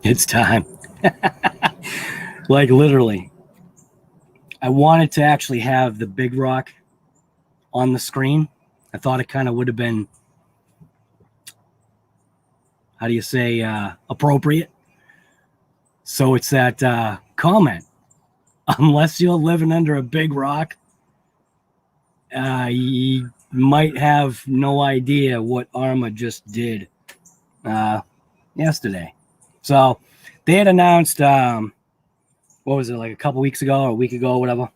It's time. Like literally. I wanted to actually have the big rock on the screen. I thought it kind of would have been, how do you say, appropriate. So it's that comment. Unless you're living under a big rock, you might have no idea what Arrma just did yesterday. So they had announced, what was it, like a couple weeks ago or a week ago or whatever,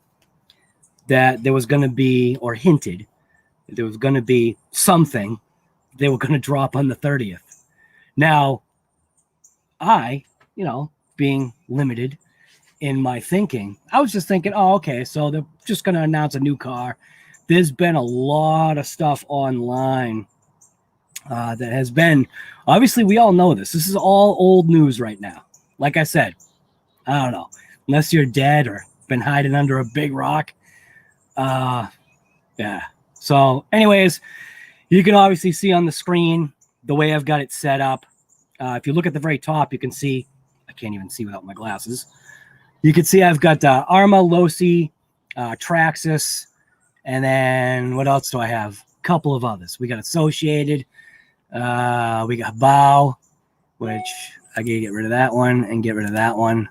that there was going to be, or hinted, that there was going to be something they were going to drop on the 30th. Now, I, you know, being limited in my thinking, I was just thinking, oh, okay, so they're just going to announce a new car. There's been a lot of stuff online that has been, obviously we all know this. This is all old news right now. Like I said, I don't know, unless you're dead or been hiding under a big rock. Yeah. So anyways, you can obviously see on the screen the way I've got it set up. If you look at the very top, you can see, I can't even see without my glasses. You can see I've got Arrma, LOSI, Traxxas, and then what else do I have? A couple of others. We got Associated. We got Hobao, which I gotta get rid of that one and get rid of that one.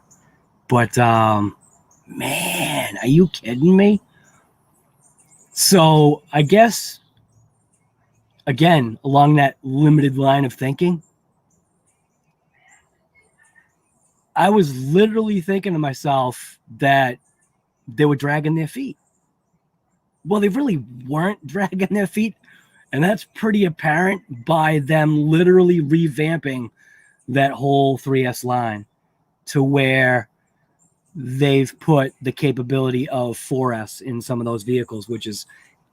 But man, are you kidding me? So I guess, again, along that limited line of thinking, I was literally thinking to myself that they were dragging their feet. Well, they really weren't dragging their feet. And that's pretty apparent by them literally revamping that whole 3S line to where they've put the capability of 4S in some of those vehicles, which is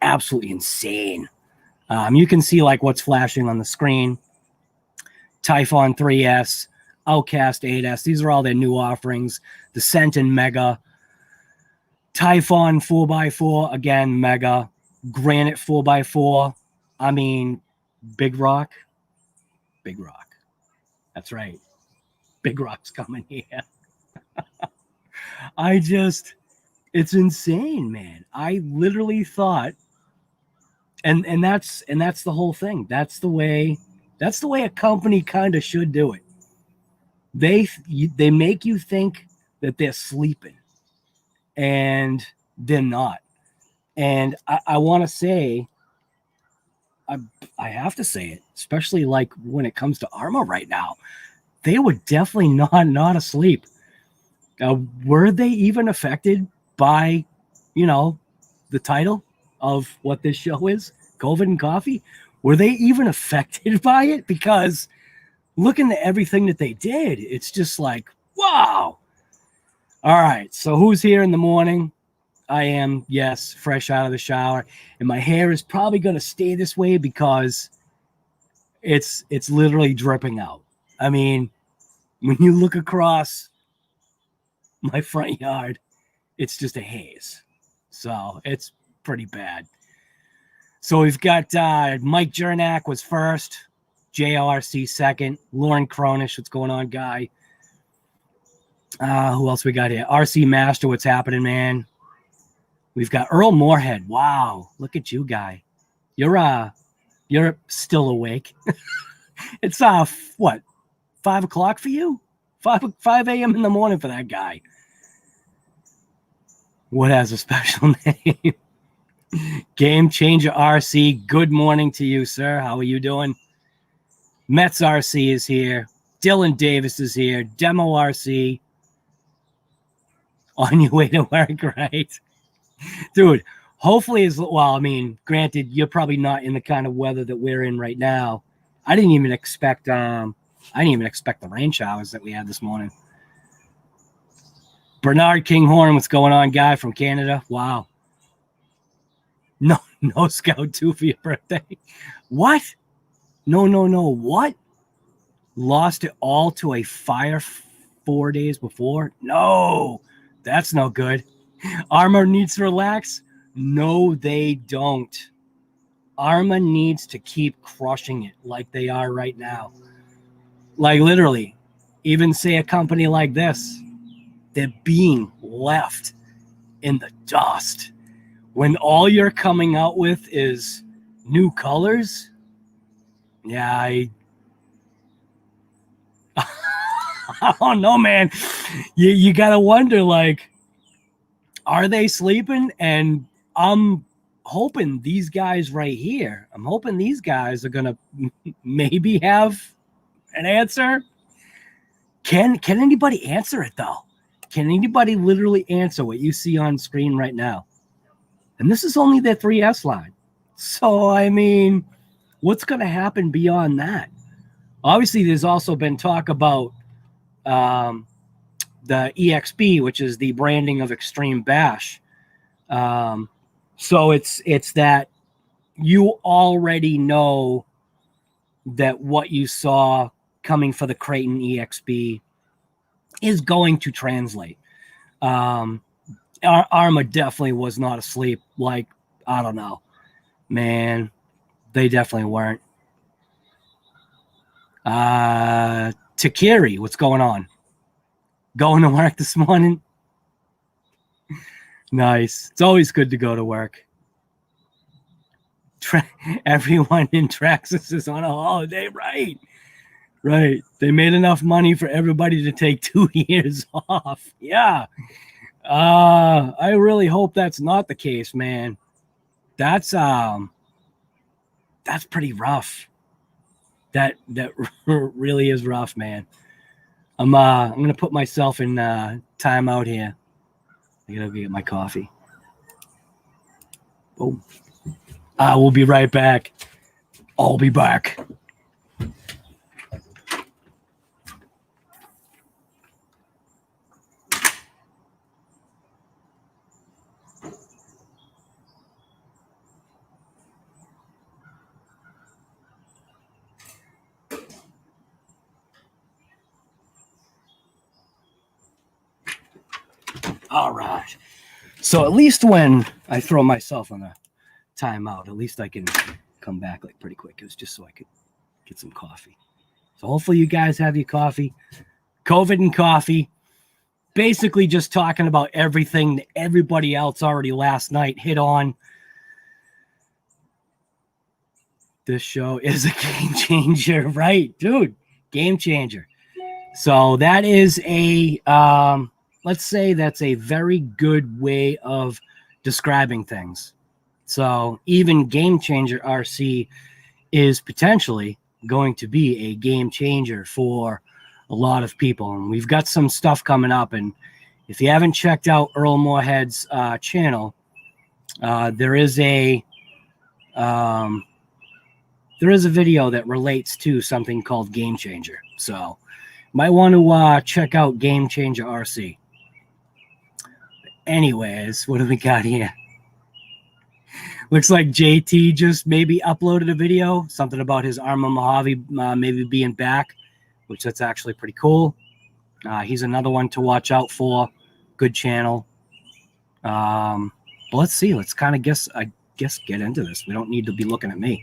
absolutely insane. You can see like what's flashing on the screen. Typhon 3S, Outcast 8S. These are all their new offerings. The Senton Mega. Typhon 4x4, again, Mega. Granite 4x4. I mean, Big Rock. Big Rock. That's right. Big Rock's coming here. It's insane, man. I literally thought, and that's the whole thing. That's the way a company kind of should do it. They make you think that they're sleeping, and they're not. And I want to say, I have to say it, especially like when it comes to Arrma right now, they were definitely not asleep. Were they even affected by, you know, the title of what this show is, COVID and Coffee? Were they even affected by it? Because looking at everything that they did, it's just like, wow. All right, so who's here in the morning? I am, yes, fresh out of the shower. And my hair is probably going to stay this way because it's literally dripping out. I mean, when you look across my front yard, it's just a haze. So it's pretty bad. So we've got Mike Jernak was first, JLRC second, Lauren Cronish, what's going on, guy? Who else we got here? RC Master, what's happening, man? We've got Earl Moorhead. Wow, look at you, guy. You're still awake. It's what, 5 o'clock for you? 5 a.m. in the morning for that guy. What has a special name? Game Changer RC. Good morning to you, sir. How are you doing? Mets RC is here. Dylan Davis is here. Demo RC. On your way to work, right? Dude, hopefully well, I mean, granted, you're probably not in the kind of weather that we're in right now. I didn't even expect the rain showers that we had this morning. Bernard Kinghorn, what's going on, guy from Canada? Wow. No Scout 2 for your birthday. What? No. What? Lost it all to a fire 4 days before? No, that's no good. Arrma needs to relax? No, they don't. Arrma needs to keep crushing it like they are right now. Like literally, even say a company like this, they're being left in the dust when all you're coming out with is new colors. Yeah, I don't know, man. You gotta wonder, like, are they sleeping? And I'm hoping these guys right here, I'm hoping these guys are gonna maybe have an answer. Can anybody answer it though? Can anybody literally answer what you see on screen right now? And this is only their 3S line. So, I mean, what's going to happen beyond that? Obviously, there's also been talk about the EXB, which is the branding of Extreme Bash. So it's that you already know that what you saw coming for the Creighton EXB is going to translate. Arma definitely was not asleep. Like, I don't know, man, they definitely weren't. Takiri, what's going on? Going to work this morning? Nice. It's always good to go to work. Everyone in Traxxas is on a holiday, right? Right. They made enough money for everybody to take 2 years off. Yeah. I really hope that's not the case, man. That's pretty rough. That really is rough, man. I'm gonna put myself in timeout here. I gotta go get my coffee. Oh, we'll be right back. I'll be back. All right. So at least when I throw myself on a timeout, at least I can come back like pretty quick. It was just so I could get some coffee. So hopefully you guys have your coffee. COVID and coffee. Basically just talking about everything that everybody else already last night hit on. This show is a game changer, right? Dude, game changer. So that is a... let's say that's a very good way of describing things. So even Game Changer RC is potentially going to be a game changer for a lot of people. And we've got some stuff coming up. And if you haven't checked out Earl Moorhead's channel, there is a video that relates to something called Game Changer. So might want to check out Game Changer RC. Anyways, what do we got here? Looks like JT just maybe uploaded a video, something about his Arrma Mojave maybe being back, which that's actually pretty cool. He's another one to watch out for. Good channel. But let's see. Let's kind of get into this. We don't need to be looking at me.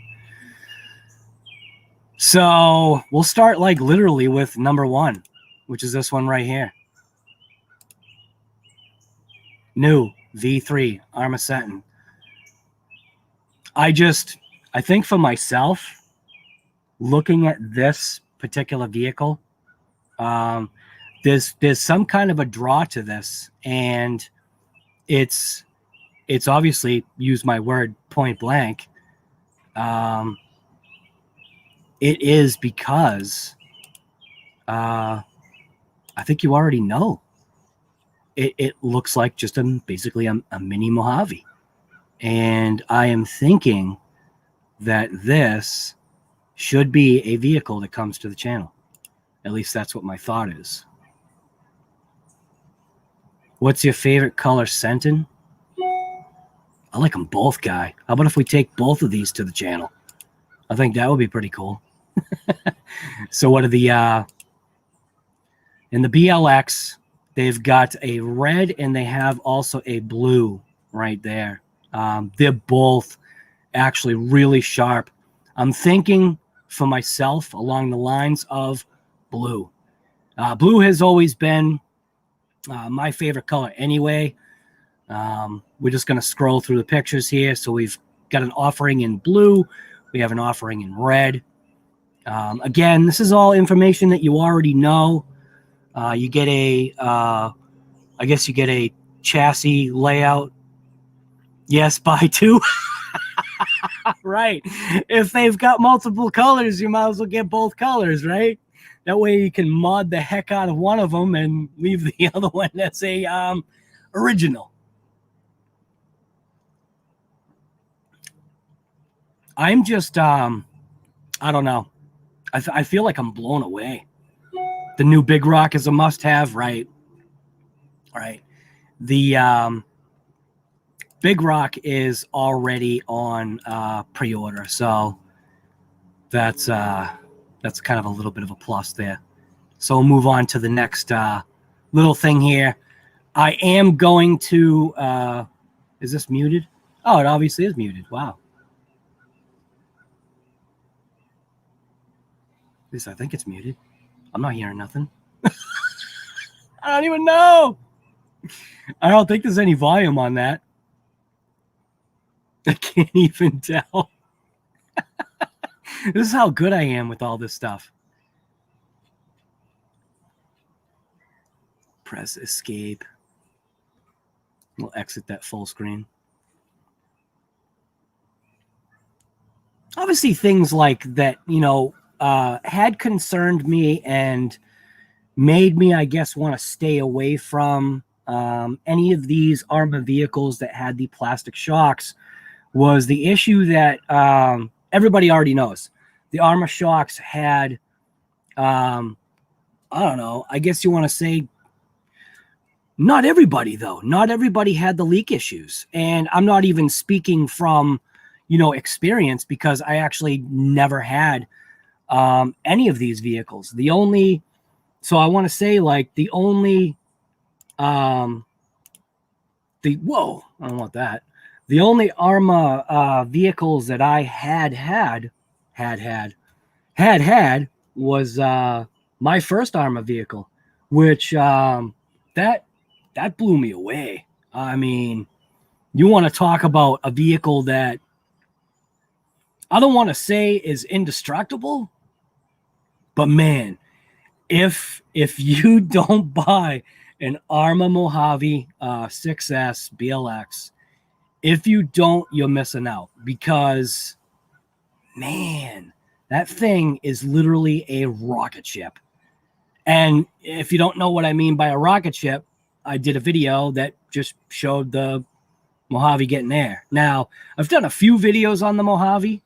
So we'll start like literally with number 1, which is this one right here. New V3 Arrma Senton. I think for myself, looking at this particular vehicle, there's some kind of a draw to this, and it's obviously, use my word point blank, it is because I think you already know. It looks like just basically a mini Mojave. And I am thinking that this should be a vehicle that comes to the channel. At least that's what my thought is. What's your favorite color, Senton? I like them both, guy. How about if we take both of these to the channel? I think that would be pretty cool. So what are the... in the BLX... they've got a red and they have also a blue right there. They're both actually really sharp. I'm thinking for myself along the lines of blue. Blue has always been my favorite color anyway. We're just going to scroll through the pictures here. So we've got an offering in blue. We have an offering in red. Again, this is all information that you already know. You get a, I guess you get a chassis layout. Yes, buy two. Right. If they've got multiple colors, you might as well get both colors, right? That way you can mod the heck out of one of them and leave the other one as a original. I'm just, I don't know. I feel like I'm blown away. The new Big Rock is a must-have, right? All right. The Big Rock is already on pre-order, so that's kind of a little bit of a plus there. So we'll move on to the next little thing here. I am going to, is this muted? Oh, it obviously is muted. Wow. At least I think it's muted. I'm not hearing nothing. I don't even know. I don't think there's any volume on that. I can't even tell. This is how good I am with all this stuff. Press escape. We'll exit that full screen. Obviously, things like that, you know, had concerned me and made me, I guess, want to stay away from any of these Arrma vehicles that had the plastic shocks was the issue that everybody already knows. The Arrma shocks had, I don't know, I guess you want to say, not everybody, though. Not everybody had the leak issues. And I'm not even speaking from, you know, experience because I actually never had any of these vehicles. The only, so I want to say like the only, whoa, I don't want that. The only Arrma vehicles that I had was my first Arrma vehicle, which that blew me away. I mean, you want to talk about a vehicle that I don't want to say is indestructible, but man, if you don't buy an Arrma Mojave 6S BLX, if you don't, you're missing out because, man, that thing is literally a rocket ship. And if you don't know what I mean by a rocket ship, I did a video that just showed the Mojave getting there. Now, I've done a few videos on the Mojave,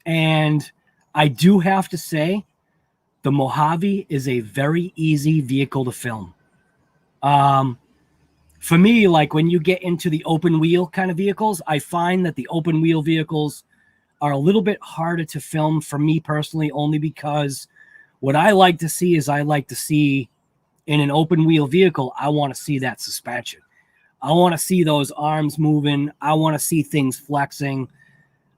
and I do have to say the Mojave is a very easy vehicle to film. For me, like when you get into the open wheel kind of vehicles, I find that the open wheel vehicles are a little bit harder to film for me personally, only because what I like to see is I like to see in an open wheel vehicle, I want to see that suspension. I want to see those arms moving. I want to see things flexing.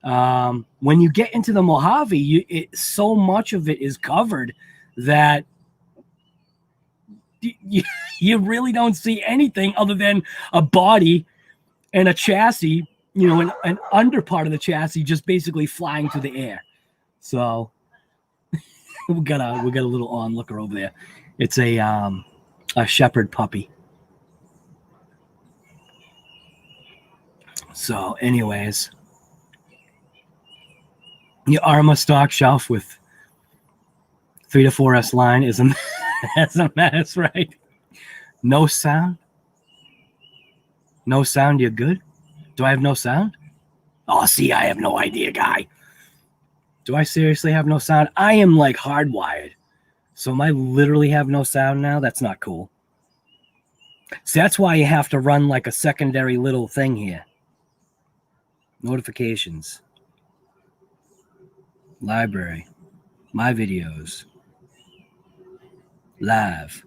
When you get into the Mojave, so much of it is covered that you really don't see anything other than a body and a chassis, you know, an under part of the chassis just basically flying through the air. So we got a little onlooker over there. It's a shepherd puppy. So anyways, the Arrma stock shelf with 3 to 4S line is that's a mess, right? No sound? No sound, you're good? Do I have no sound? Oh, see, I have no idea, guy. Do I seriously have no sound? I am like hardwired. So am I literally have no sound now? That's not cool. See, that's why you have to run like a secondary little thing here. Notifications. Library. My videos. Live.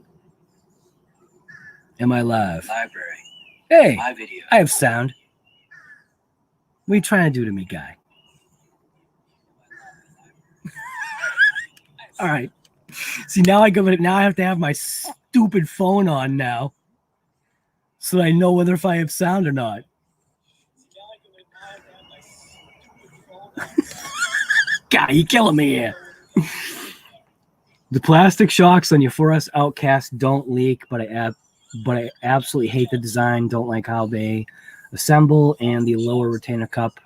Am I live? Library. Hey, my video. I have sound. What are you trying to do to me, guy? All right. See, now I have to have my stupid phone on now, so I know whether if I have sound or not. God, you're killing me here. The plastic shocks on your 4S Outcast don't leak, but I absolutely hate the design. Don't like how they assemble, and the lower retainer cup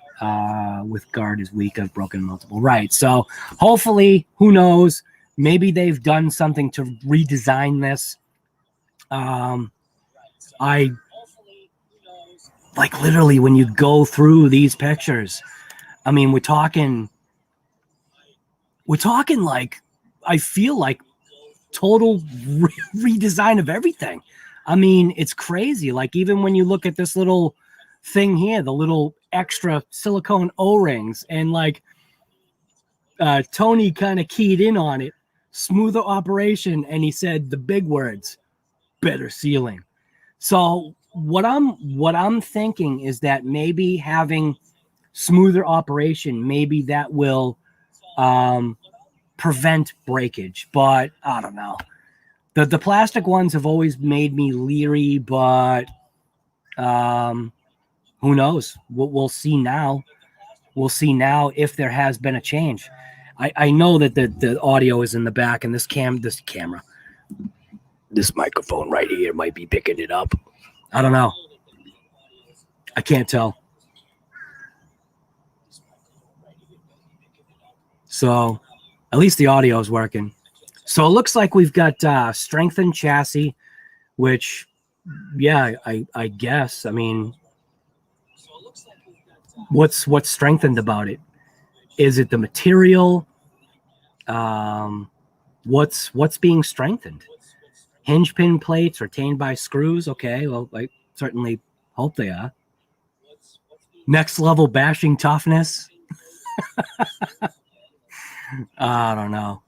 with guard is weak. I've broken multiple. Right. So hopefully, who knows? Maybe they've done something to redesign this. I like literally when you go through these pictures, I mean, we're talking like, I feel like total redesign of everything. I mean, it's crazy. Like even when you look at this little thing here, the little extra silicone O-rings, and like Tony kind of keyed in on it, smoother operation, and he said the big words, better sealing. So what I'm thinking is that maybe having smoother operation, maybe that will prevent breakage, but I don't know. The plastic ones have always made me leery, but who knows? We'll see now. We'll see now if there has been a change. I know that the audio is in the back, and this microphone right here might be picking it up. I don't know. I can't tell. So at least the audio is working. So it looks like we've got strengthened chassis, which, yeah, I guess. I mean, what's strengthened about it? Is it the material? What's being strengthened? Hinge pin plates retained by screws. Okay, well, I certainly hope they are. Next level bashing toughness. I don't know.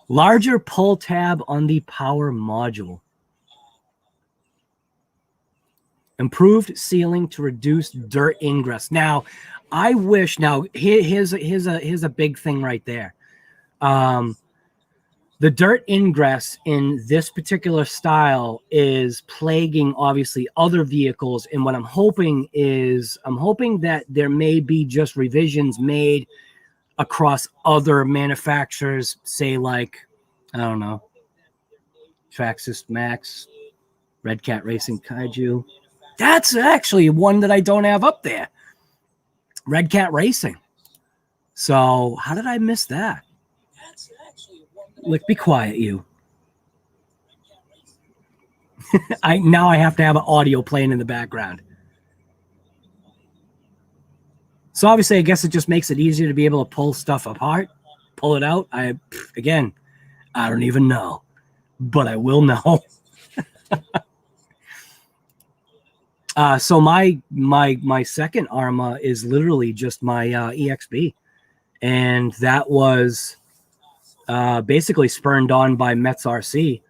Larger pull tab on the power module. Improved sealing to reduce dirt ingress. Now, I wish. Now, here's a big thing right there. The dirt ingress in this particular style is plaguing, obviously, other vehicles. And what I'm hoping that there may be just revisions made across other manufacturers, say like, I don't know, Traxxas Max, Redcat Racing Kaiju. That's actually one that I don't have up there. Redcat Racing. So how did I miss that? Like, be quiet, you. Now I have to have an audio playing in the background. So obviously, I guess it just makes it easier to be able to pull stuff apart, pull it out. I don't even know, but I will know. So my second Arrma is literally just my EXB, and that was basically spurned on by Metz RC,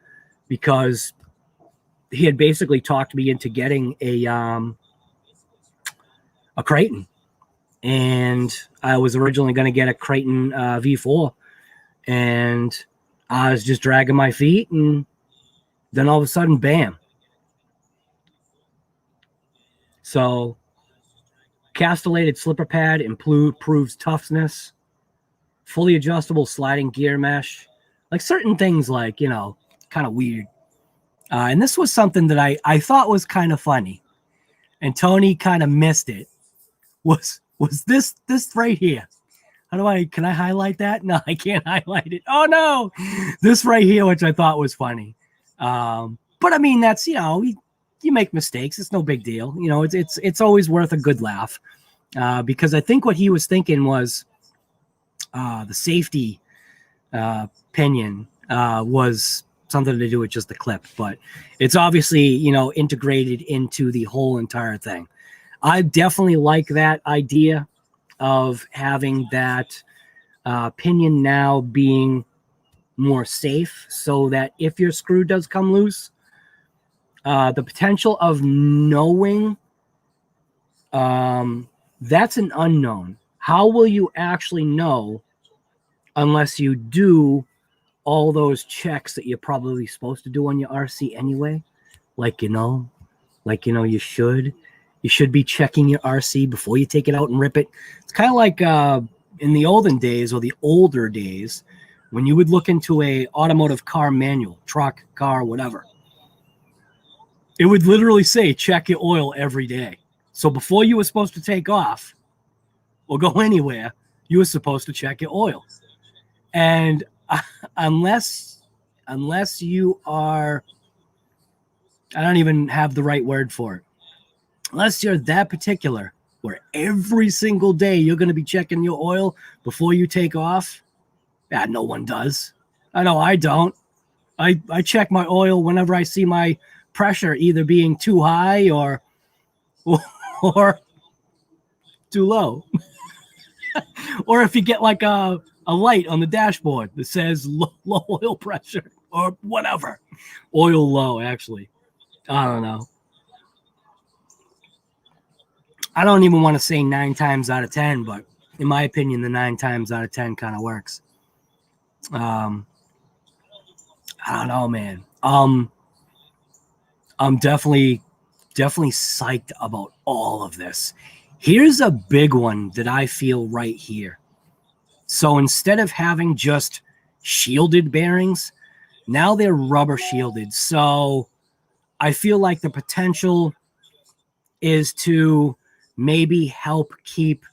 because he had basically talked me into getting a Creighton, and I was originally going to get a Creighton V4, and I was just dragging my feet, and then all of a sudden, bam. So castellated slipper pad improves toughness, fully adjustable sliding gear mesh, like certain things, like, you know, kind of weird. And this was something that I thought was kind of funny, and Tony kind of missed it. Was this right here? Can I highlight that? No, I can't highlight it. Oh no, this right here, which I thought was funny. But I mean, that's, you know, you make mistakes. It's no big deal. You know, it's always worth a good laugh, because I think what he was thinking was the safety pinion was something to do with just the clip, but it's obviously, you know, integrated into the whole entire thing. I definitely like that idea of having that pinion now being more safe, so that if your screw does come loose, the potential of knowing, that's an unknown. How will you actually know unless you do all those checks that you're probably supposed to do on your RC anyway. Like, you should be checking your RC before you take it out and rip it. It's kind of like in the olden days, or the older days, when you would look into a automotive car manual, truck, car, whatever, it would literally say, check your oil every day. So before you were supposed to take off or go anywhere, you were supposed to check your oil. And unless you are, I don't even have the right word for it, unless you're that particular where every single day you're going to be checking your oil before you take off, yeah, no one does. I know I don't. I check my oil whenever I see my pressure either being too high or too low. Or if you get like a light on the dashboard that says low oil pressure or whatever. Oil low, actually. I don't know. I don't even want to say 9 times out of 10, but in my opinion, the 9 times out of 10 kind of works. I don't know, man. I'm definitely psyched about all of this. Here's a big one that I feel right here. So instead of having just shielded bearings, now they're rubber shielded. So I feel like the potential is to maybe help keep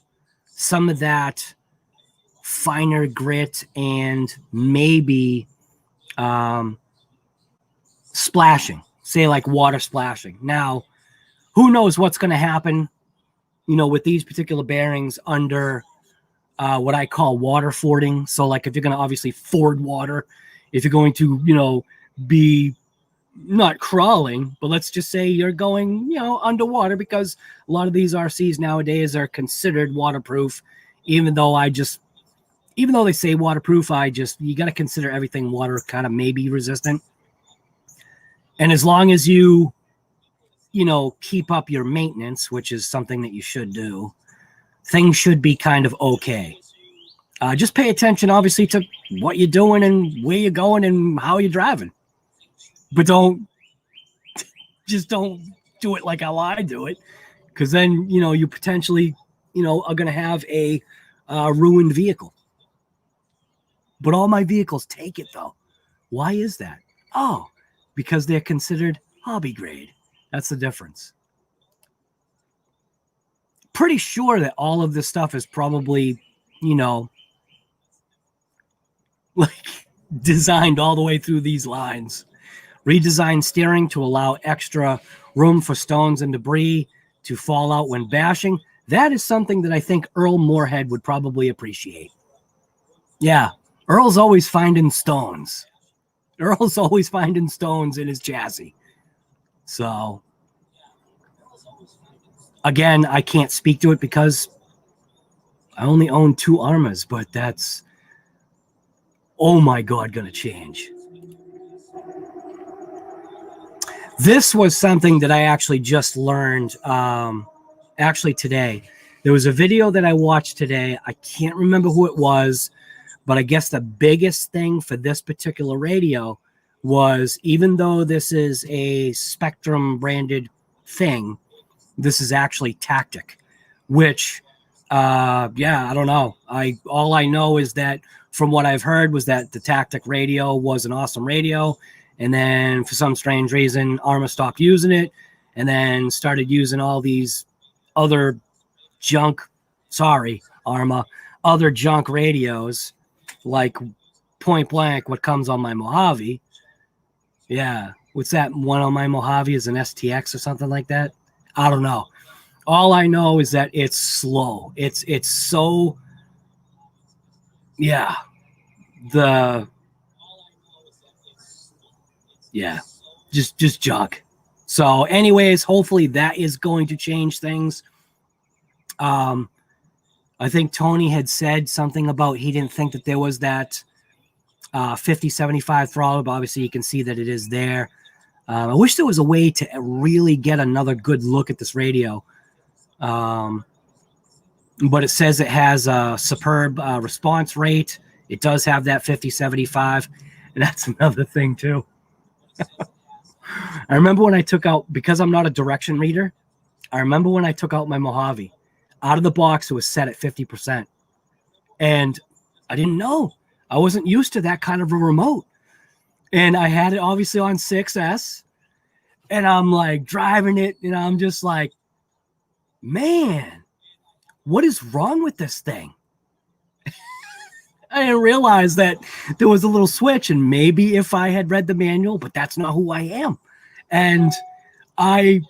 some of that finer grit and maybe splashing, say like water splashing. Now, who knows what's going to happen, with these particular bearings under what I call water fording. So like if you're going to obviously ford water, if you're going to, be not crawling, but let's just say you're going, underwater, because a lot of these RCs nowadays are considered waterproof, even though they say waterproof, you got to consider everything water kind of maybe resistant. And as long as you keep up your maintenance, which is something that you should do, things should be kind of okay. Just pay attention, obviously, to what you're doing and where you're going and how you're driving. But don't do it like how I do it, because then, you potentially, are going to have a ruined vehicle. But all my vehicles take it, though. Why is that? Oh, because they're considered hobby grade. That's the difference. Pretty sure that all of this stuff is probably, like designed all the way through these lines. Redesigned steering to allow extra room for stones and debris to fall out when bashing. That is something that I think Earl Moorhead would probably appreciate. Yeah, Earl's always finding stones. Earl's always finding stones in his chassis. So, again, I can't speak to it because I only own 2 Arrmas, but that's, oh my God, going to change. This was something that I actually just learned today. There was a video that I watched today. I can't remember who it was, but I guess the biggest thing for this particular radio was, even though this is a Spectrum branded thing, this is actually Tactic, which, I don't know. All I know is that from what I've heard was that the Tactic radio was an awesome radio. And then for some strange reason, Arrma stopped using it and then started using all these other junk, sorry, Arrma, other junk radios, like point blank what comes on my Mojave. Yeah. What's that one on my Mojave? Is an STX or something like that? I don't know. All I know is that it's slow. It's so, yeah. Just junk. So anyways, hopefully that is going to change things. I think Tony had said something about he didn't think that there was that 50-75 throttle, but obviously you can see that it is there. I wish there was a way to really get another good look at this radio. But it says it has a superb response rate It does have that 50-75, and that's another thing too. I remember when I took out, because I'm not a direction reader, I remember when I took out my Mojave, out of the box, it was set at 50%. And I didn't know. I wasn't used to that kind of a remote. And I had it obviously on 6S. And I'm like driving it, and I'm just like, man, what is wrong with this thing? I didn't realize that there was a little switch, and maybe if I had read the manual, but that's not who I am. And I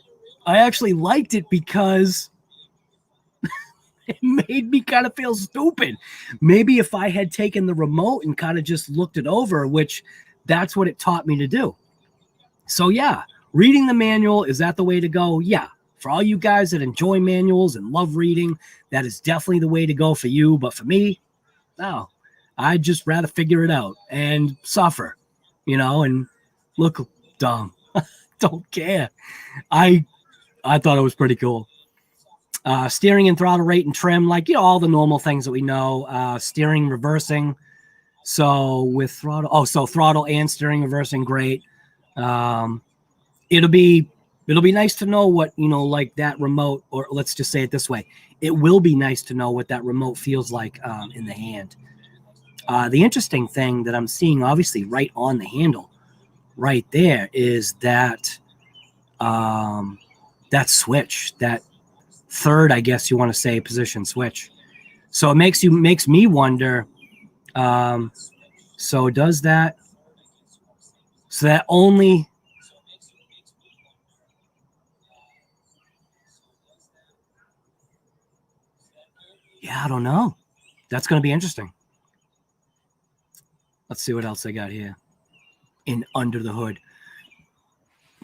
actually liked it because it made me kind of feel stupid. Maybe if I had taken the remote and kind of just looked it over, which that's what it taught me to do. So yeah, reading the manual, is that the way to go? Yeah. For all you guys that enjoy manuals and love reading, that is definitely the way to go for you. But for me, no, I'd just rather figure it out and suffer, you know, and look dumb. Don't care. I thought it was pretty cool. Steering and throttle rate and trim, like, you know, all the normal things that we know. Steering, reversing. So with throttle, so throttle and steering, reversing, great. It'll be nice to know what, you know, like that remote, or let's just say it this way. It will be nice to know what that remote feels like in the hand. The interesting thing that I'm seeing, obviously, right on the handle, right there, is that that switch, that third, I guess you want to say, position switch. So it makes me wonder. So does that? So that only. Yeah, I don't know. That's going to be interesting. Let's see what else I got here. In under the hood.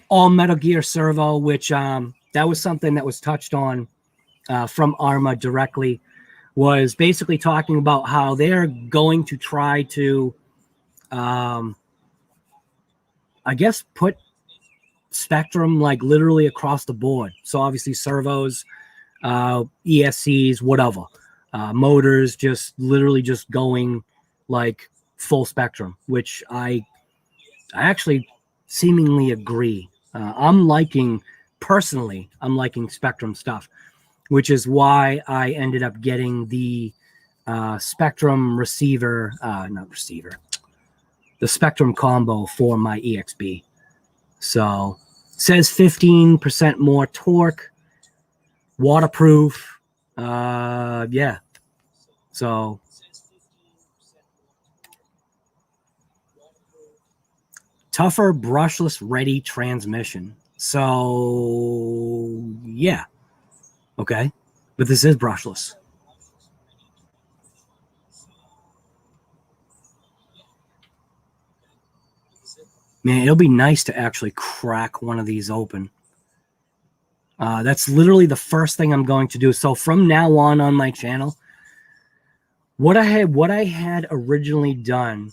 All Metal Gear servo, which that was something that was touched on from Arrma directly, was basically talking about how they're going to try to, I guess, put spectrum like literally across the board. So obviously servos, ESCs, whatever, motors, just literally just going like full spectrum, which I actually seemingly agree. I'm liking spectrum stuff, which is why I ended up getting the spectrum receiver, the spectrum combo for my EXB. So it says 15% more torque, waterproof. Yeah. So tougher brushless ready transmission. So yeah. Okay. But this is brushless. Man, it'll be nice to actually crack one of these open. That's literally the first thing I'm going to do. So from now on my channel, what I had originally done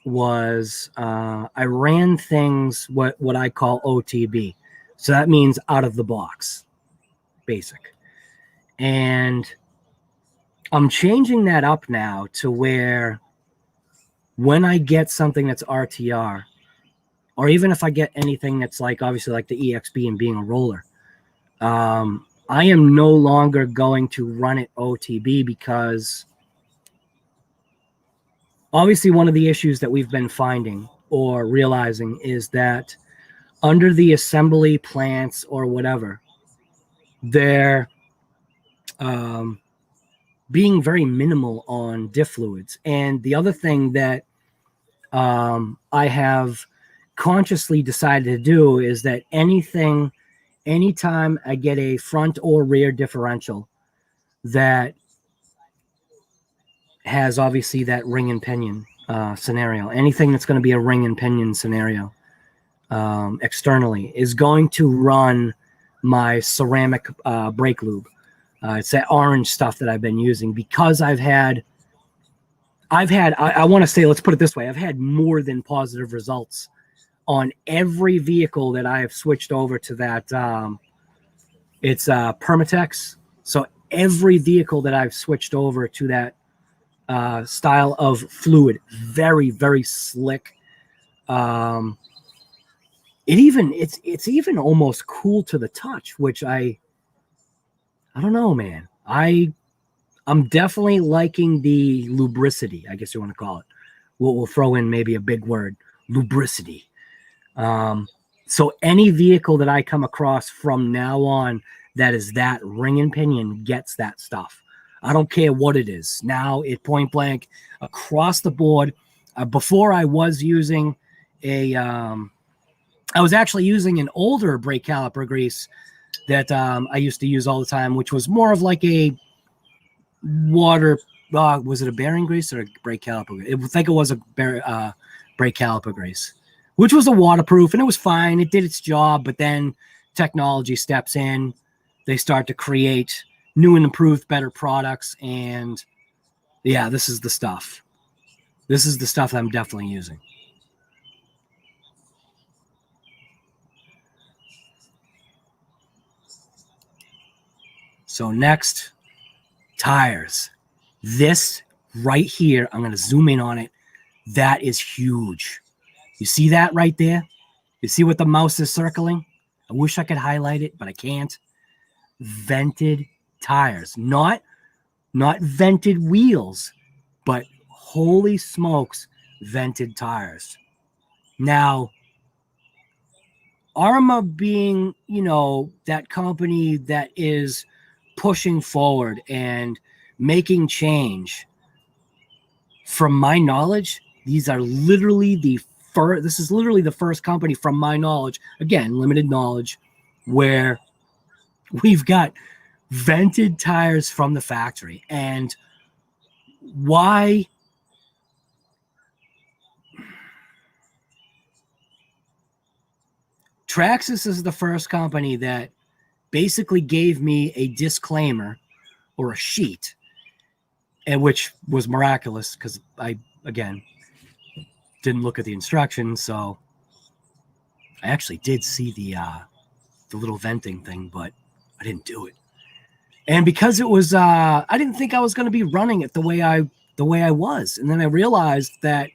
was I ran things what I call OTB. So that means out of the box, basic. And I'm changing that up now to where when I get something that's RTR, or even if I get anything that's like obviously like the EXB and being a roller, I am no longer going to run it OTB, because obviously one of the issues that we've been finding or realizing is that under the assembly plants or whatever, they're being very minimal on diff fluids. And the other thing that I have consciously decided to do is that anytime I get a front or rear differential that has obviously that ring and pinion scenario, anything that's going to be a ring and pinion scenario externally, is going to run my ceramic brake lube. It's that orange stuff that I've been using, because I want to say, let's put it this way, I've had more than positive results on every vehicle that I have switched over to that. It's Permatex. So every vehicle that I've switched over to that style of fluid. Very, very slick. It's even almost cool to the touch, which I don't know, man. I'm definitely liking the lubricity, I guess you want to call it. We'll throw in maybe a big word, lubricity. So any vehicle that I come across from now on that is that ring and pinion gets that stuff. I don't care what it is. Now it point blank across the board. Before I was using I was actually using an older brake caliper grease that I used to use all the time, which was more of like a water. Was it a bearing grease or a brake caliper? I think it was a brake caliper grease, which was a waterproof, and it was fine. It did its job, but then technology steps in. They start to create new and improved, better products, and yeah, this is the stuff. This is the stuff that I'm definitely using. So next, tires. This right here, I'm going to zoom in on it. That is huge. You see that right there? You see what the mouse is circling? I wish I could highlight it, but I can't. Vented tires. Not vented wheels, but holy smokes, vented tires. Now, Arrma being, you know, that company that is pushing forward and making change, from my knowledge, these are literally the first, this is literally the first company from my knowledge, again, limited knowledge, where we've got vented tires from the factory. And why? Traxxas is the first company that basically gave me a disclaimer or a sheet, and which was miraculous because I, again, didn't look at the instructions. So I actually did see the little venting thing, but I didn't do it. And because it was, I didn't think I was going to be running it the way I was. And then I realized that,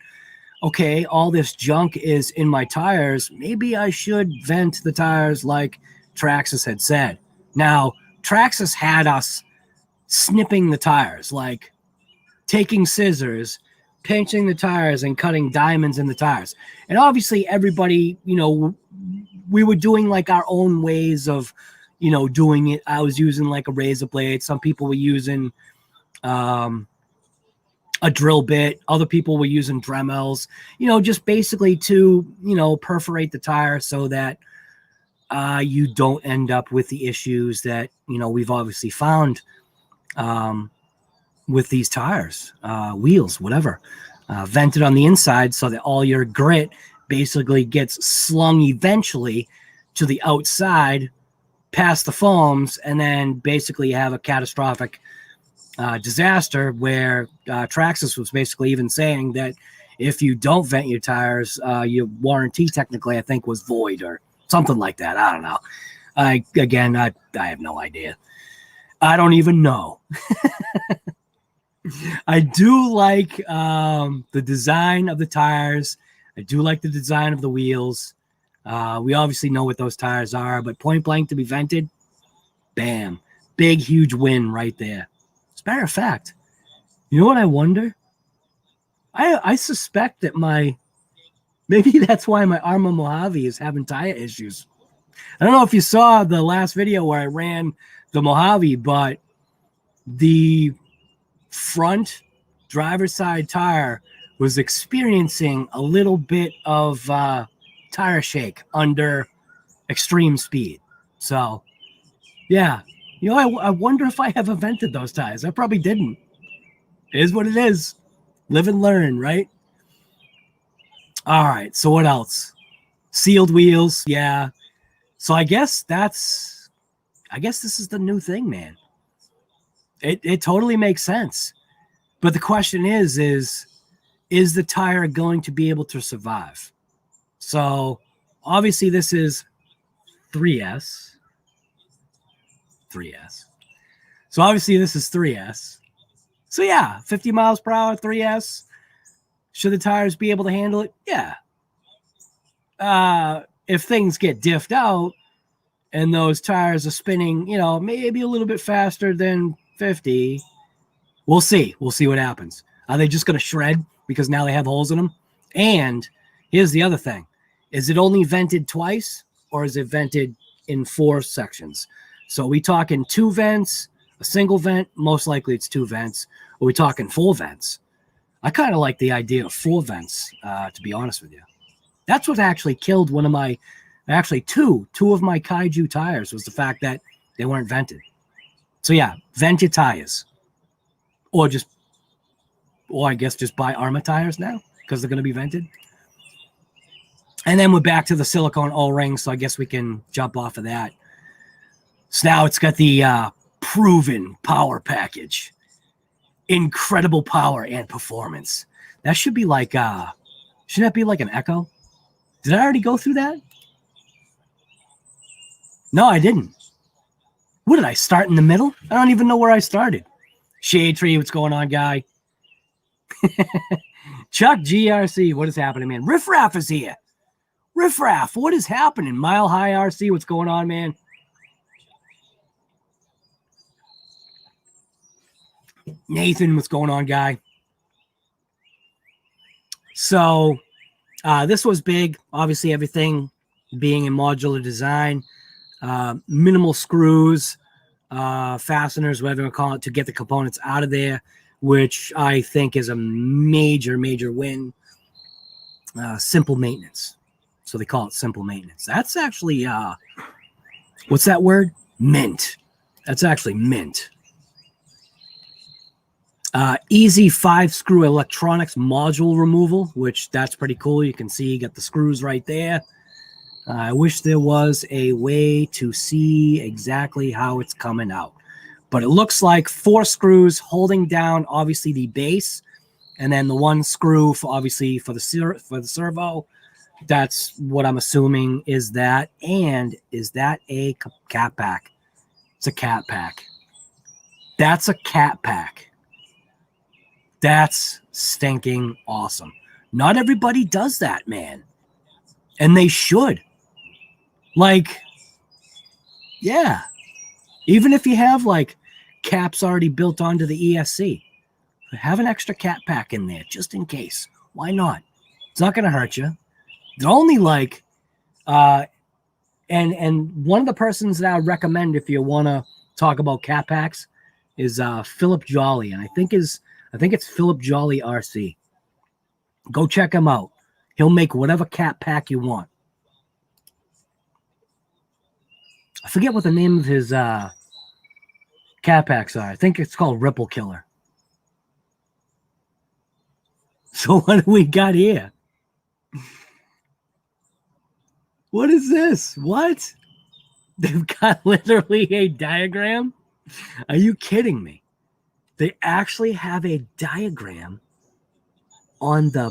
okay, all this junk is in my tires. Maybe I should vent the tires like Traxxas had said. Now, Traxxas had us snipping the tires, like taking scissors, pinching the tires and cutting diamonds in the tires. And obviously everybody, you know, we were doing like our own ways of, you know, doing it. I was using like a razor blade. Some people were using a drill bit. Other people were using Dremels, you know, just basically to, you know, perforate the tire so that you don't end up with the issues that, you know, we've obviously found with these tires, wheels, whatever, vented on the inside so that all your grit basically gets slung eventually to the outside past the foams, and then basically you have a catastrophic disaster where Traxxas was basically even saying that if you don't vent your tires, your warranty technically, I think, was void or something like that. I don't know. I have no idea. I don't even know. I do like the design of the tires. I do like the design of the wheels. We obviously know what those tires are, but point blank to be vented, bam, big, huge win right there. As a matter of fact, you know what I wonder? I suspect that maybe that's why my Arrma Mojave is having tire issues. I don't know if you saw the last video where I ran the Mojave, but the front driver's side tire was experiencing a little bit of tire shake under extreme speed. So, yeah, you know, I wonder if I ever vented those tires. I probably didn't. It is what it is. Live and learn, right? All right, so what else? Sealed wheels, yeah. So I guess this is the new thing, man. It totally makes sense. But the question is the tire going to be able to survive? So obviously this is 3S. So obviously this is 3S. So yeah, 50 miles per hour, 3S. Should the tires be able to handle it? Yeah. If things get diffed out and those tires are spinning, you know, maybe a little bit faster than 50, we'll see. We'll see what happens. Are they just going to shred because now they have holes in them? And here's the other thing. Is it only vented twice or is it vented in 4 sections? So are we talking 2 vents, a single vent? Most likely it's 2 vents. Are we talking 4 vents? I kind of like the idea of 4 vents, to be honest with you. That's what actually killed one of my, actually two of my Kaiju tires was the fact that they weren't vented. So yeah, vent your tires. Or I guess just buy Arrma tires now because they're going to be vented. And then we're back to the silicone O-ring, so I guess we can jump off of that. So now it's got the proven power package. Incredible power and performance. That should be like, shouldn't that be like an Echo? Did I already go through that? No, I didn't. What did I start in the middle? I don't even know where I started. Shade Tree, what's going on, guy? Chuck GRC, what is happening, man? Riff Raff is here. Riff Raff, what is happening? Mile High RC, what's going on, man? Nathan, what's going on, guy? So this was big. Obviously, everything being in modular design. Minimal screws, fasteners, whatever you call it, to get the components out of there, which I think is a major, major win. Simple maintenance. So they call it simple maintenance. That's actually, what's that word? Mint. That's actually mint. Easy 5-screw electronics module removal, which that's pretty cool. You can see you got the screws right there. I wish there was a way to see exactly how it's coming out. But it looks like 4 screws holding down, obviously, the base, and then the 1 screw, for obviously, for the servo. That's what I'm assuming is that. And is that a cat pack? It's a cat pack. That's a cat pack. That's stinking awesome. Not everybody does that, man. And they should. Like, yeah. Even if you have, like, caps already built onto the ESC, have an extra cat pack in there, just in case. Why not? It's not going to hurt you. They're only, like, and one of the persons that I would recommend if you want to talk about cat packs is Philip Jolly. And I think it's Philip Jolly RC. Go check him out. He'll make whatever cat pack you want. I forget what the name of his cat packs are. I think it's called Ripple Killer. So what do we got here? What is this? What? They've got literally a diagram? Are you kidding me? They actually have a diagram on the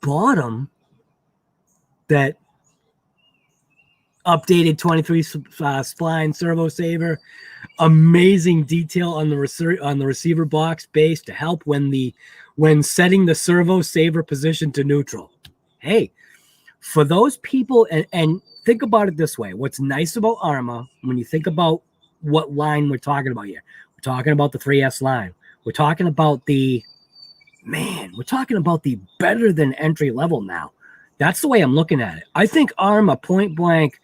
bottom that updated 23 spline servo saver, amazing detail on the receiver box base to help when setting the servo saver position to neutral. Hey, for those people, and think about it this way, what's nice about Arrma, when you think about what line we're talking about here, we're talking about the 3S line. We're talking about the better than entry level now. That's the way I'm looking at it. I think Arrma, point blank,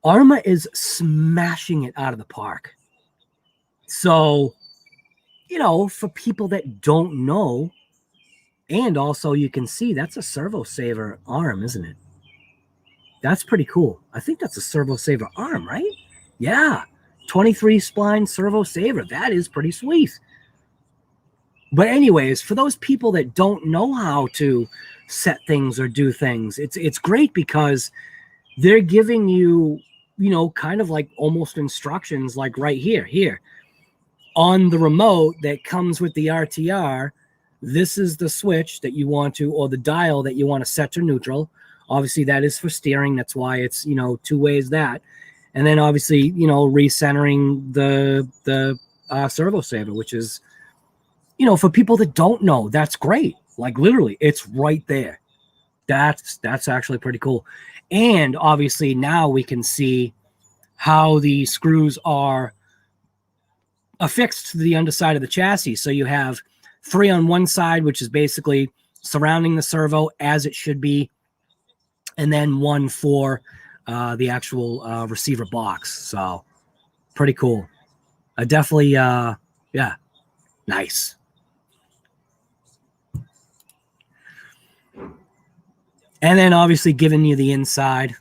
Arrma is smashing it out of the park. So, you know, for people that don't know, and also you can see that's a servo saver arm, isn't it? That's pretty cool. I think that's a servo saver arm, right? Yeah. 23 spline servo saver. That is pretty sweet. But anyways, for those people that don't know how to set things or do things, it's great because they're giving you, you know, kind of like almost instructions, like right here on the remote that comes with the RTR. This is the switch that you want to, or the dial that you want to set to neutral. Obviously that is for steering. That's why it's, you know, 2 ways that. And then obviously, you know, recentering the servo saver, which is, you know, for people that don't know, that's great. Like literally, it's right there. That's actually pretty cool. And obviously now we can see how the screws are affixed to the underside of the chassis. So you have 3 on one side, which is basically surrounding the servo as it should be, and then 1 for the actual receiver box. So pretty cool. Definitely, yeah, nice. And then obviously giving you the inside.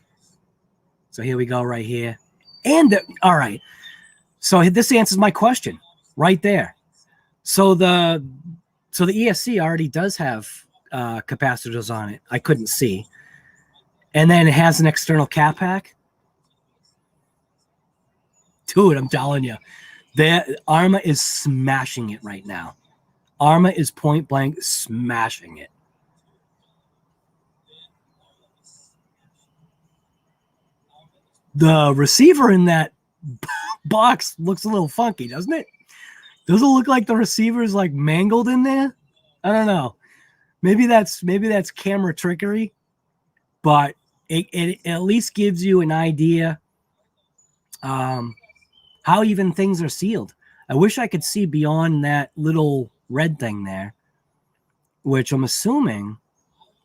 So here we go right here. And all right. So this answers my question right there. So the ESC already does have capacitors on it. I couldn't see. And then it has an external cap pack. Dude, I'm telling you, that Arrma is smashing it right now. Arrma is point blank smashing it. The receiver in that box looks a little funky, doesn't it? Does it look like the receiver is like mangled in there? I don't know. Maybe that's camera trickery, but it at least gives you an idea how even things are sealed. I wish I could see beyond that little red thing there, which I'm assuming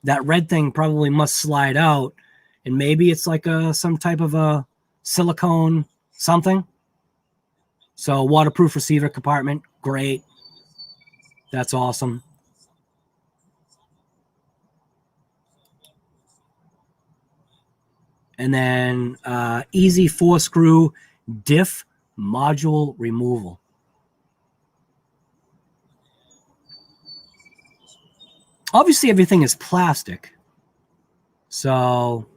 that red thing probably must slide out, and maybe it's like some type of a silicone something. So waterproof receiver compartment, great. That's awesome. And then easy 4-screw diff module removal. Obviously, everything is plastic. So,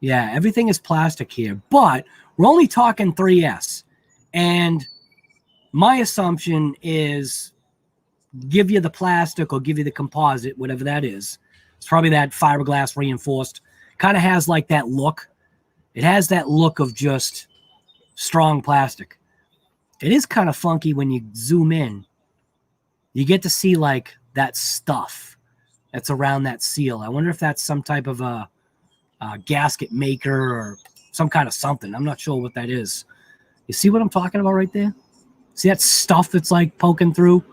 yeah, everything is plastic here. But we're only talking 3S. And my assumption is give you the plastic or give you the composite, whatever that is. It's probably that fiberglass reinforced. Kind of has like that look. It has that look of just strong plastic. It is kind of funky when you zoom in. You get to see like that stuff that's around that seal. I wonder if that's some type of a gasket maker or some kind of something. I'm not sure what that is. You see what I'm talking about right there? See that stuff that's like poking through?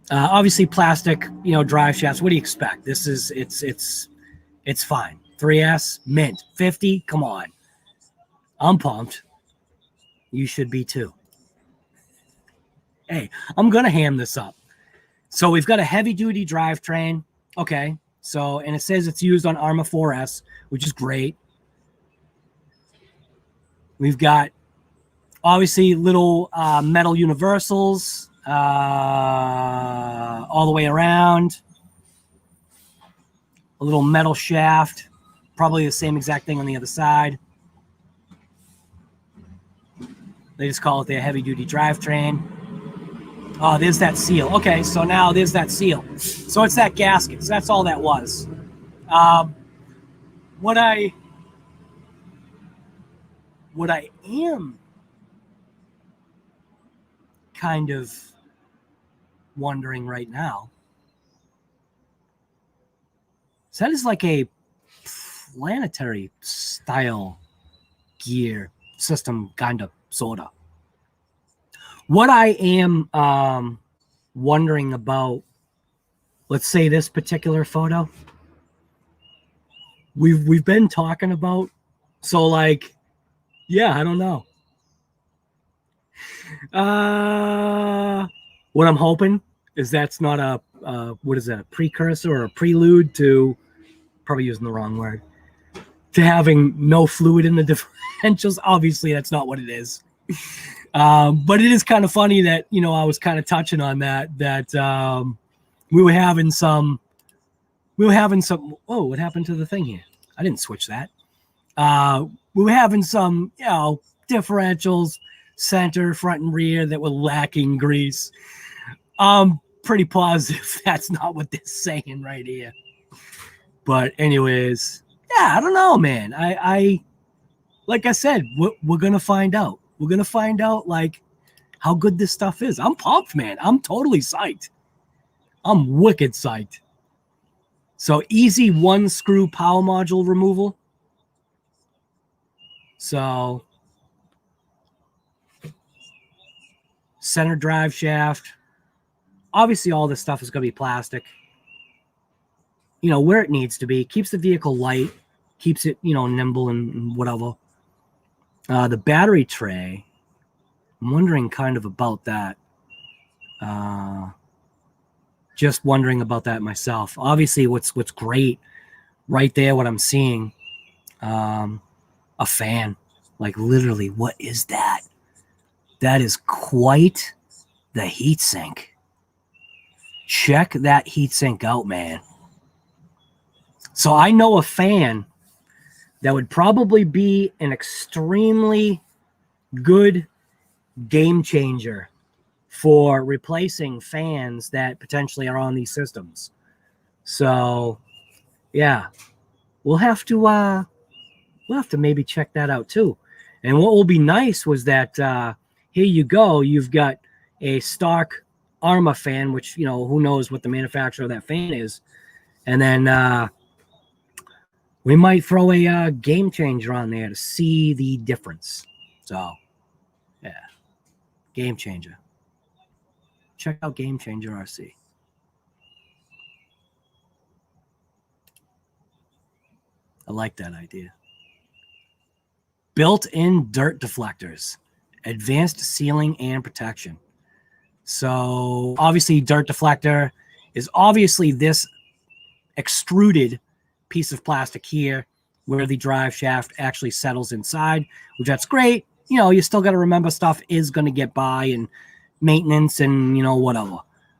Obviously plastic, you know, drive shafts. What do you expect? This is, it's fine. 3S, mint, 50, come on. I'm pumped. You should be too. Hey, I'm going to ham this up. So we've got a heavy-duty drivetrain. Okay, so, and it says it's used on Arrma 4S, which is great. We've got, obviously, little metal universals all the way around. A little metal shaft. Probably the same exact thing on the other side. They just call it their heavy-duty drivetrain. Oh, there's that seal. Okay, so now there's that seal. So it's that gasket. So that's all that was. What I am kind of wondering right now, so that is like a planetary style gear system, kind of, sort of. What I am wondering about, let's say this particular photo, we've been talking about, so like, yeah, I don't know. What I'm hoping is that's not a what is that, a precursor or a prelude to, probably using the wrong word, to having no fluid in the differentials. Obviously, that's not what it is. But it is kind of funny that, you know, I was kind of touching on that we were having some, oh, what happened to the thing here? I didn't switch that. We were having some, you know, differentials, center, front, and rear that were lacking grease. I'm pretty positive that's not what they're saying right here. But anyways, yeah, I don't know, man. I like I said, we're going to find out. We're going to find out, like, how good this stuff is. I'm pumped, man. I'm totally psyched. I'm wicked psyched. So easy 1-screw power module removal. So center drive shaft. Obviously, all this stuff is going to be plastic. You know, where it needs to be. Keeps the vehicle light. Keeps it, you know, nimble and whatever. The battery tray, I'm wondering kind of about that. Just wondering about that myself. Obviously, what's great right there, what I'm seeing, a fan. Like, literally, what is that? That is quite the heatsink. Check that heatsink out, man. So I know a fan that would probably be an extremely good game changer for replacing fans that potentially are on these systems. So, yeah, we'll have to maybe check that out too. And what will be nice was that here you go, you've got a stock Arrma fan, which, you know, who knows what the manufacturer of that fan is, and then we might throw a game changer on there to see the difference. So, yeah, game changer. Check out Game Changer RC. I like that idea. Built-in dirt deflectors, advanced sealing and protection. So obviously dirt deflector is obviously this extruded piece of plastic here where the drive shaft actually settles inside, which that's great. You know, you still got to remember stuff is going to get by and maintenance and, you know, whatever.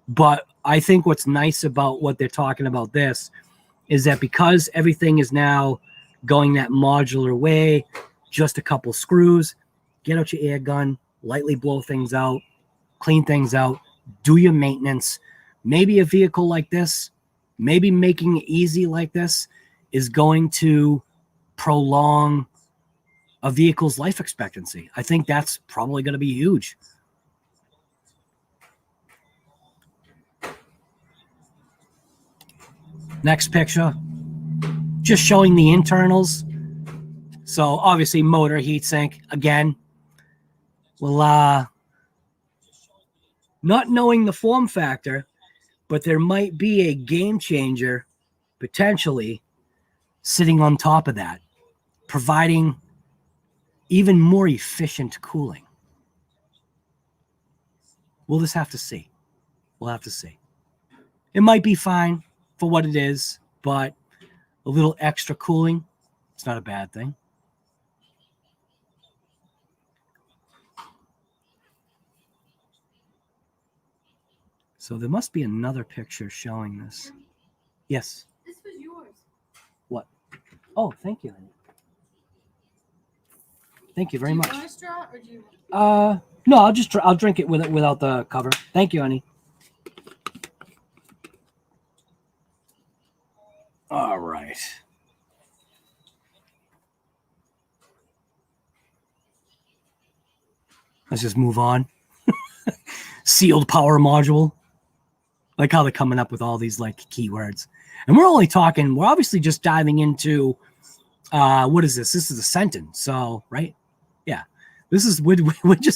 But I think what's nice about what they're talking about this is that because everything is now going that modular way, just a couple screws, get out your air gun, lightly blow things out, clean things out, do your maintenance. Maybe a vehicle like this, maybe making it easy like this is going to prolong a vehicle's life expectancy. I think that's probably going to be huge. Next picture, just showing the internals. So obviously motor heatsink again. Well, not knowing the form factor, but there might be a game changer potentially sitting on top of that, providing even more efficient cooling. We'll just have to see. We'll have to see. It might be fine for what it is, but a little extra cooling, it's not a bad thing. So there must be another picture showing this. Yes. This was yours. What? Oh, thank you. Thank you very much. Do you want a straw or do you? No, I'll drink it without the cover. Thank you, honey. All right. Let's just move on. Sealed power module. Like how they're coming up with all these like keywords. And we're obviously just diving into, what is this? This is a Senton. So, right? Yeah. This is,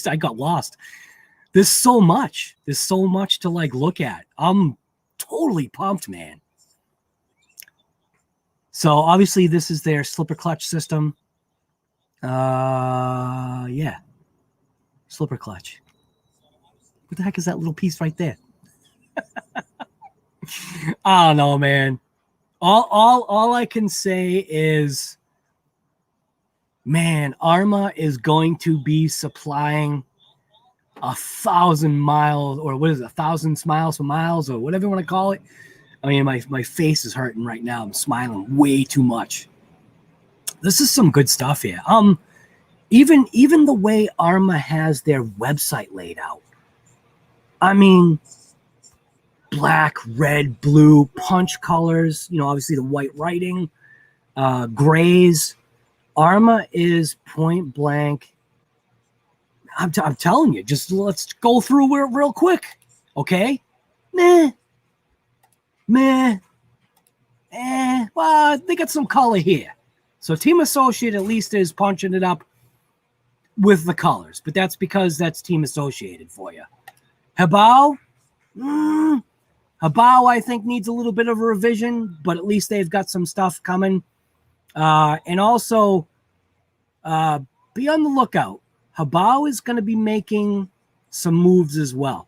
I got lost. There's so much to like look at. I'm totally pumped, man. So obviously this is their slipper clutch system. Yeah. Slipper clutch. What the heck is that little piece right there? I don't know, man. All I can say is, man, Arrma is going to be supplying 1,000 miles, or what is it, 1,000 miles for miles, or whatever you want to call it. I mean, my face is hurting right now. I'm smiling way too much. This is some good stuff here. Even the way Arrma has their website laid out. I mean, black, red, blue, punch colors, you know, obviously the white writing, grays. Arrma is point blank I'm telling you, just let's go through it real quick. Okay? Meh. Well, they got some color here. So Team Associate at least is punching it up with the colors, but that's because that's Team Associated for you. Hobao? Hobao, I think, needs a little bit of a revision, but at least they've got some stuff coming. And also, be on the lookout. Hobao is going to be making some moves as well.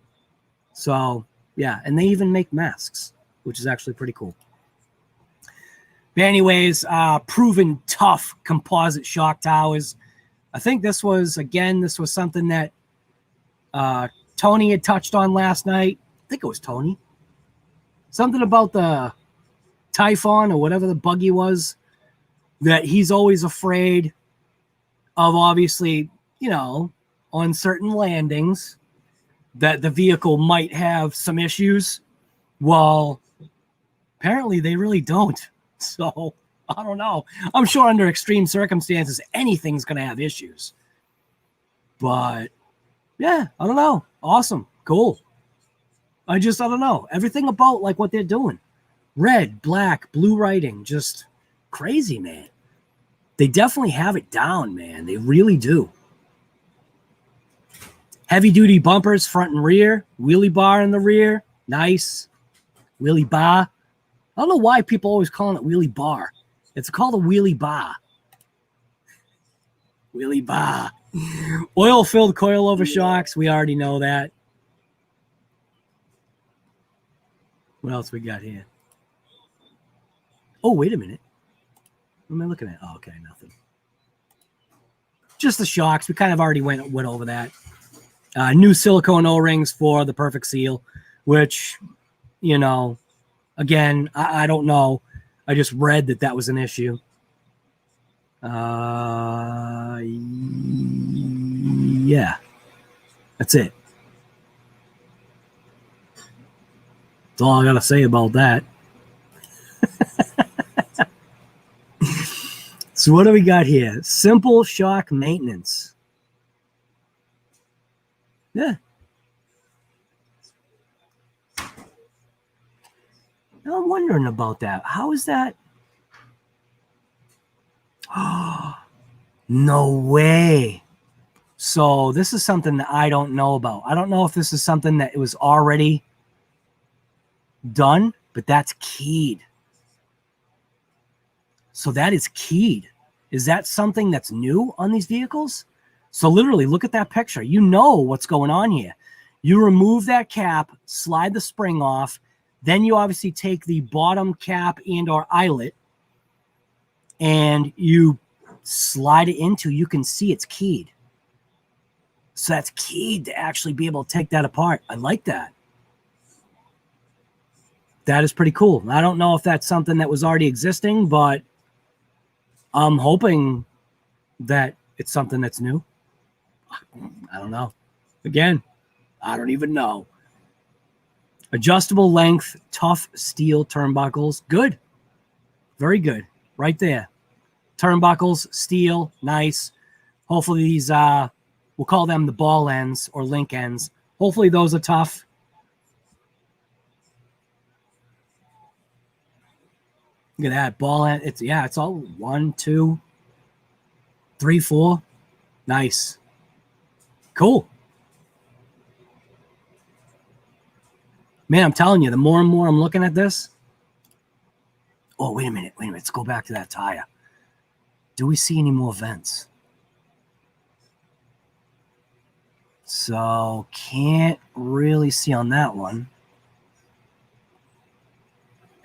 So, yeah, and they even make masks, which is actually pretty cool. But anyways, proven tough composite shock towers. I think this was something that Tony had touched on last night. I think it was Tony. Something about the Typhon or whatever the buggy was, that he's always afraid of, obviously, you know, on certain landings that the vehicle might have some issues. Well, apparently they really don't. So I don't know. I'm sure under extreme circumstances, anything's going to have issues. But yeah, I don't know. Awesome. Cool. I don't know. Everything about like what they're doing. Red, black, blue writing. Just crazy, man. They definitely have it down, man. They really do. Heavy duty bumpers, front and rear. Wheelie bar in the rear. Nice. Wheelie bar. I don't know why people always calling it wheelie bar. It's called a wheelie bar. Wheelie bar. Oil-filled coilover shocks. We already know that. What else we got here? Oh, wait a minute. What am I looking at? Oh, okay, nothing. Just the shocks. We kind of already went over that. New silicone O-rings for the perfect seal, which, you know, again, I don't know. I just read that was an issue. Yeah. That's it. That's all I got to say about that. So what do we got here? Simple shock maintenance. Yeah. Now I'm wondering about that. How is that? Oh, no way. So this is something that I don't know about. I don't know if this is something that it was already done, but that's keyed. So that is keyed. Is that something that's new on these vehicles? So literally, look at that picture. You know what's going on here. You remove that cap, slide the spring off, then you obviously take the bottom cap and or eyelet, and you slide it into, you can see it's keyed. So that's keyed to actually be able to take that apart. I like that. That is pretty cool. I don't know if that's something that was already existing, but I'm hoping that it's something that's new. I don't know. Again, I don't even know. Adjustable length, tough steel turnbuckles. Good. Very good. Right there. Turnbuckles, steel, nice. Hopefully these, we'll call them the ball ends or link ends. Hopefully those are tough. Look at that ball end. It's all 1, 2, 3, 4. Nice. Cool. Man, I'm telling you, the more and more I'm looking at this. Oh, wait a minute. Let's go back to that tire. Do we see any more vents? So can't really see on that one.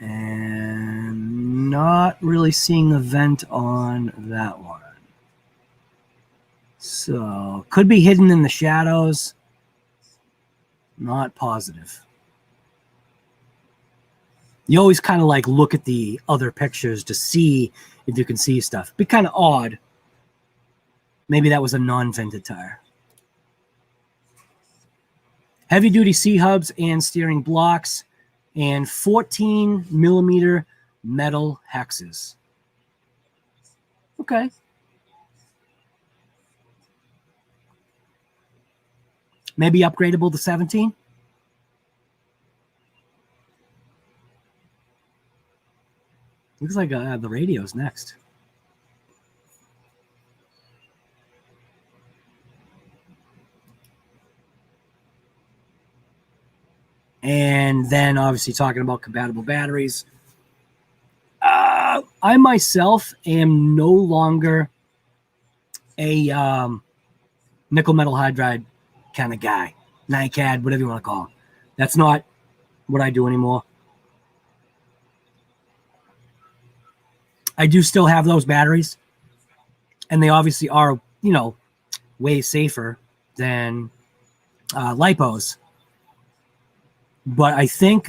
And not really seeing a vent on that one. So could be hidden in the shadows. Not positive. You always kind of like look at the other pictures to see if you can see stuff. Be kind of odd. Maybe that was a non-vented tire. Heavy duty C-hubs and steering blocks and 14 millimeter metal hexes. Okay. Maybe upgradable to 17. Looks like the radio's next. And then obviously talking about compatible batteries. I myself am no longer a nickel metal hydride kind of guy. NiCad, whatever you want to call it. That's not what I do anymore. I do still have those batteries. And they obviously are, you know, way safer than lipos. But I think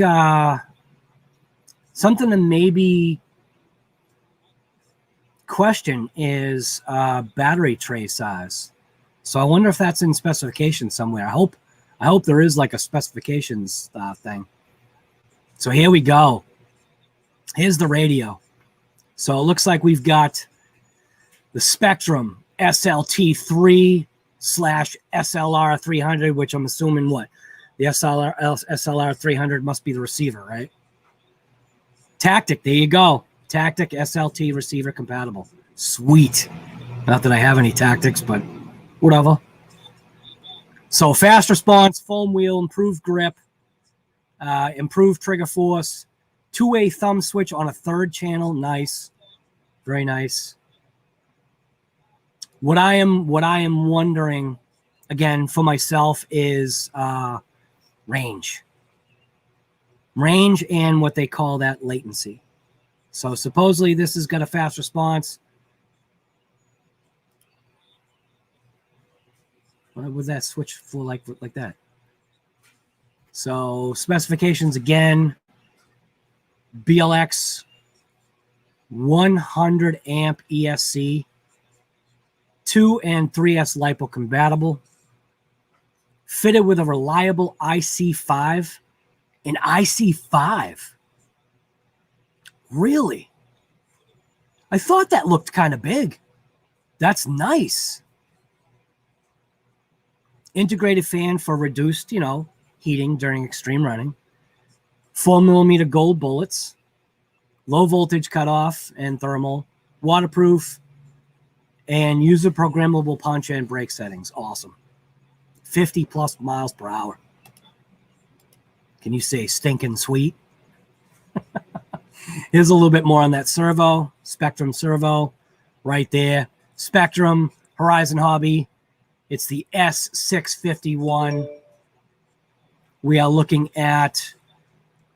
something to maybe question is battery tray size. So I wonder if that's in specifications somewhere. I hope there is like a specifications thing. So here we go. Here's the radio. So it looks like we've got the Spectrum SLT3/SLR 300, which I'm assuming what? The SLR 300 must be the receiver, right? Tactic, there you go. Tactic SLT receiver compatible. Sweet. Not that I have any tactics, but whatever. So fast response, foam wheel, improved grip, improved trigger force, two-way thumb switch on a third channel. Nice. Very nice. What I am wondering, again, for myself is range. Range and what they call that latency. So supposedly this has got a fast response. What was that switch for like that? So specifications again, BLX 100 amp ESC, 2 and 3S LiPo compatible, fitted with a reliable IC5. An IC5? Really? I thought that looked kind of big. That's nice. Integrated fan for reduced, you know, heating during extreme running. 4mm gold bullets. Low voltage cutoff and thermal. Waterproof. And user programmable punch and brake settings. Awesome. 50 plus miles per hour. Can you say stinking sweet? Here's a little bit more on that servo. Spectrum servo right there. Spectrum, Horizon Hobby. It's the S651. We are looking at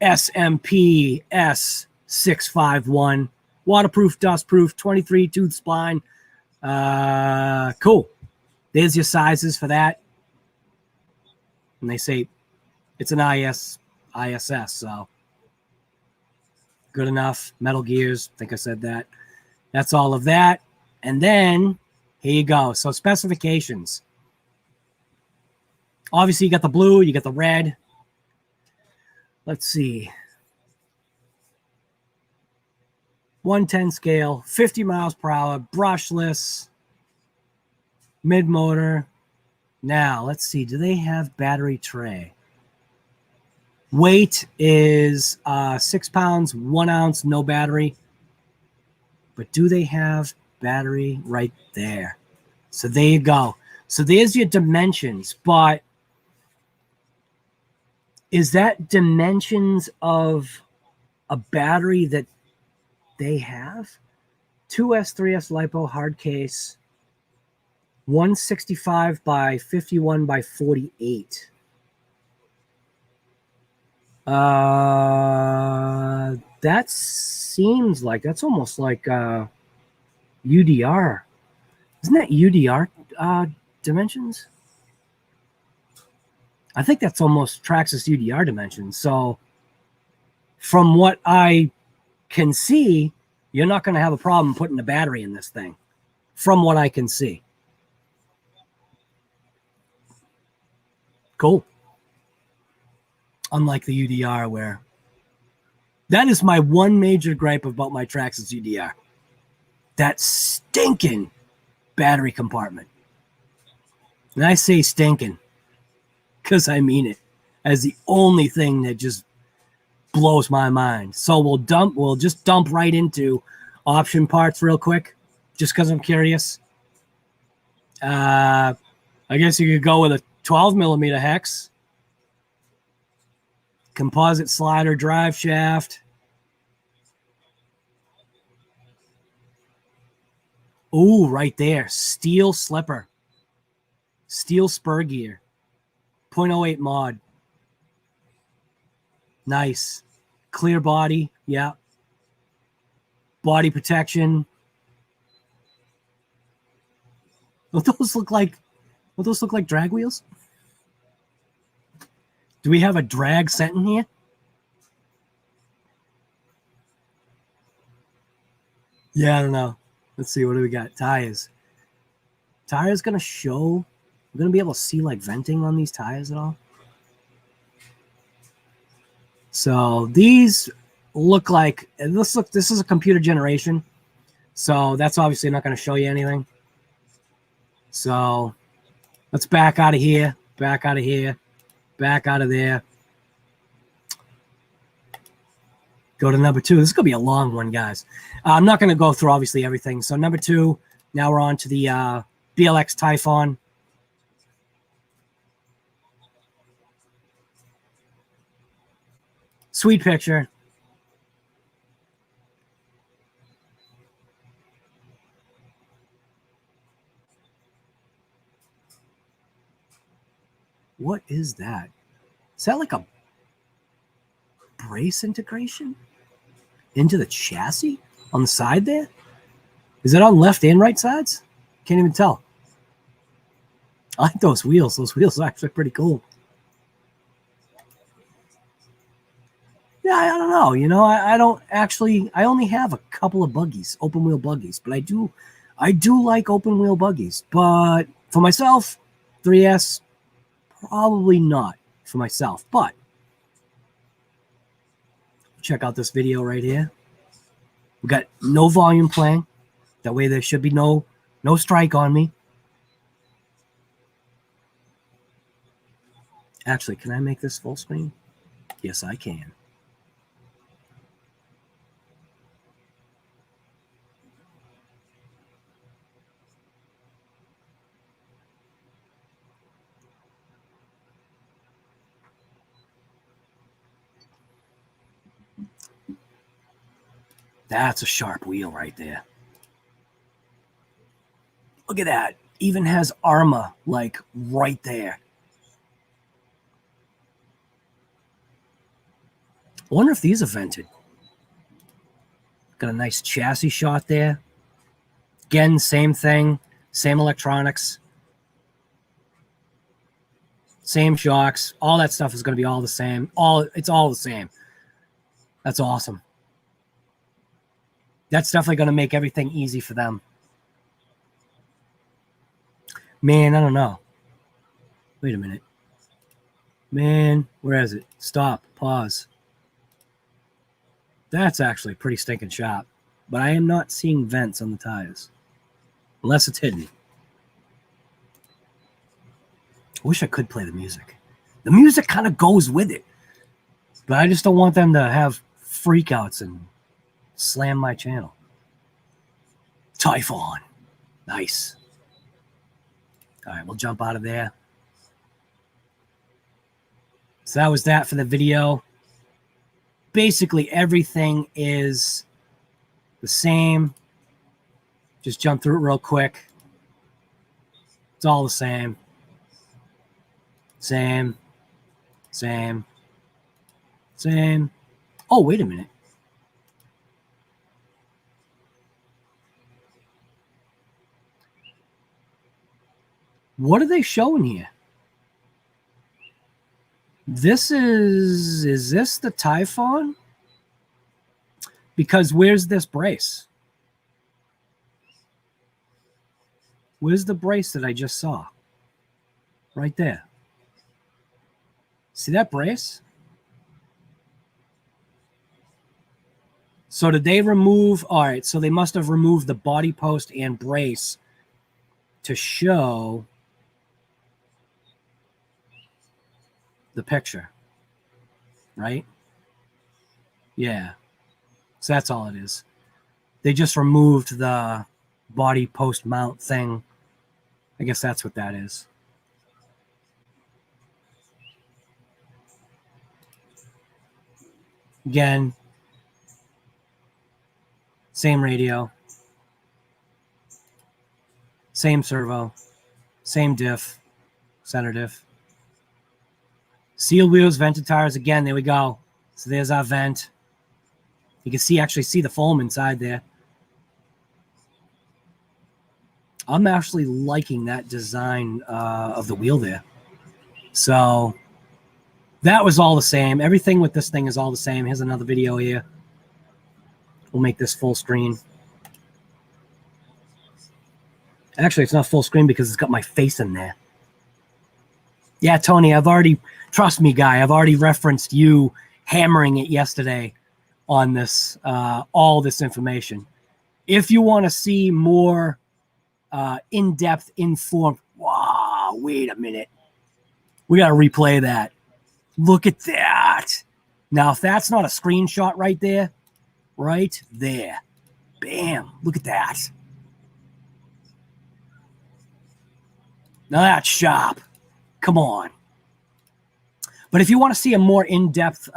SMP S651. Waterproof, dustproof, 23 tooth spline. Cool. There's your sizes for that. And they say it's an ISS, so good enough. Metal Gears, I think I said that. That's all of that. And then here you go. So specifications. Obviously, you got the blue, you got the red. Let's see. 110 scale, 50 miles per hour, brushless, mid-motor. Now, let's see. Do they have battery tray? Weight is 6 pounds, 1 ounce, no battery. But do they have battery right there? So there you go. So there's your dimensions. But is that dimensions of a battery that they have? 2S, 3S LiPo hard case. 165 by 51 by 48. That seems like that's almost like UDR. Isn't that UDR dimensions? I think that's almost Traxxas UDR dimensions. So from what I can see, you're not going to have a problem putting a battery in this thing. From what I can see. Cool. Unlike the UDR, where that is my one major gripe about my Traxxas UDR. That stinking battery compartment. And I say stinking. because I mean it, as the only thing that just blows my mind. So we'll just dump right into option parts real quick, just because I'm curious. I guess you could go with a 12mm hex, composite slider drive shaft. Ooh, right there, steel slipper, steel spur gear, 0.08 mod. Nice. Clear body. Yeah. Body protection. What those look like? What those look like? Drag wheels? Do we have a drag Senton here? Yeah, I don't know. Let's see. What do we got? Tires. Tires going to show. We're going to be able to see like venting on these tires at all. So these look like, this is a computer generation. So that's obviously not going to show you anything. So let's back out of here, back out of here, back out of there. Go to number 2. This is going to be a long one, guys. I'm not going to go through obviously everything. So number 2, now we're on to the BLX Typhon. Sweet picture. What is that? Is that like a brace integration into the chassis on the side there? Is it on left and right sides? Can't even tell. I like those wheels. Those wheels are actually pretty cool. Yeah, I don't know. You know, I don't actually. I only have a couple of buggies, open wheel buggies, but I do like open wheel buggies. But for myself, 3S, probably not for myself. But check out this video right here. We got no volume playing. That way there should be no strike on me. Actually, can I make this full screen? Yes, I can. That's a sharp wheel right there. Look at that. Even has Arrma like right there. I wonder if these are vented. Got a nice chassis shot there. Again, same thing. Same electronics. Same shocks. All that stuff is going to be all the same. It's all the same. That's awesome. That's definitely going to make everything easy for them. Man, I don't know. Wait a minute. Man, where is it? Stop. Pause. That's actually pretty stinking sharp. But I am not seeing vents on the tires. Unless it's hidden. I wish I could play the music. The music kind of goes with it. But I just don't want them to have freakouts and slam my channel. Typhon. Nice. All right, we'll jump out of there. So that was that for the video. Basically, everything is the same. Just jump through it real quick. It's all the same. Same. Same. Same. Oh, wait a minute. What are they showing here? This is this the Typhon? Because where's this brace? Where's the brace that I just saw? Right there. See that brace? So did they remove? All right, so they must have removed the body post and brace to show. the picture, right? Yeah. So that's all it is. They just removed the body post mount thing. I guess that's what that is. Again, same radio, same servo, same diff, center diff. Seal wheels, vented tires. Again, there we go. So there's our vent. You can actually see the foam inside there. I'm actually liking that design of the wheel there. So that was all the same. Everything with this thing is all the same. Here's another video here. We'll make this full screen. Actually, it's not full screen because it's got my face in there. Yeah, Tony, trust me, guy, I've already referenced you hammering it yesterday on this, all this information. If you want to see more in-depth, informed, wow, wait a minute. We got to replay that. Look at that. Now, if that's not a screenshot right there, bam, look at that. Now that's sharp. Come on. But if you want to see a more in-depth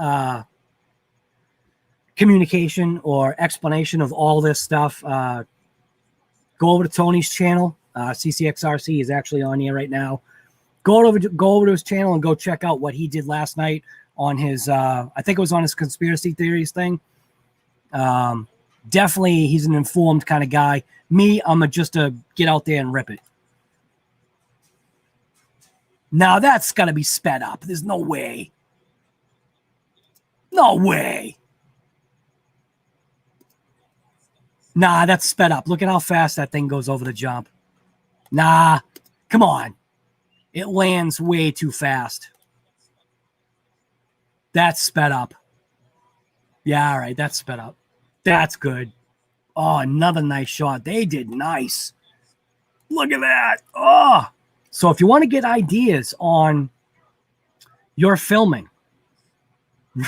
communication or explanation of all this stuff, go over to Tony's channel. CCXRC is actually on here right now. Go over to his channel and go check out what he did last night on his, I think it was on his conspiracy theories thing. Definitely, he's an informed kind of guy. Me, I'm just a get out there and rip it. Now that's got to be sped up. There's no way. No way. Nah, that's sped up. Look at how fast that thing goes over the jump. Nah, come on. It lands way too fast. That's sped up. Yeah, all right, that's sped up. That's good. Oh, another nice shot. They did nice. Look at that. Oh. So if you want to get ideas on your filming,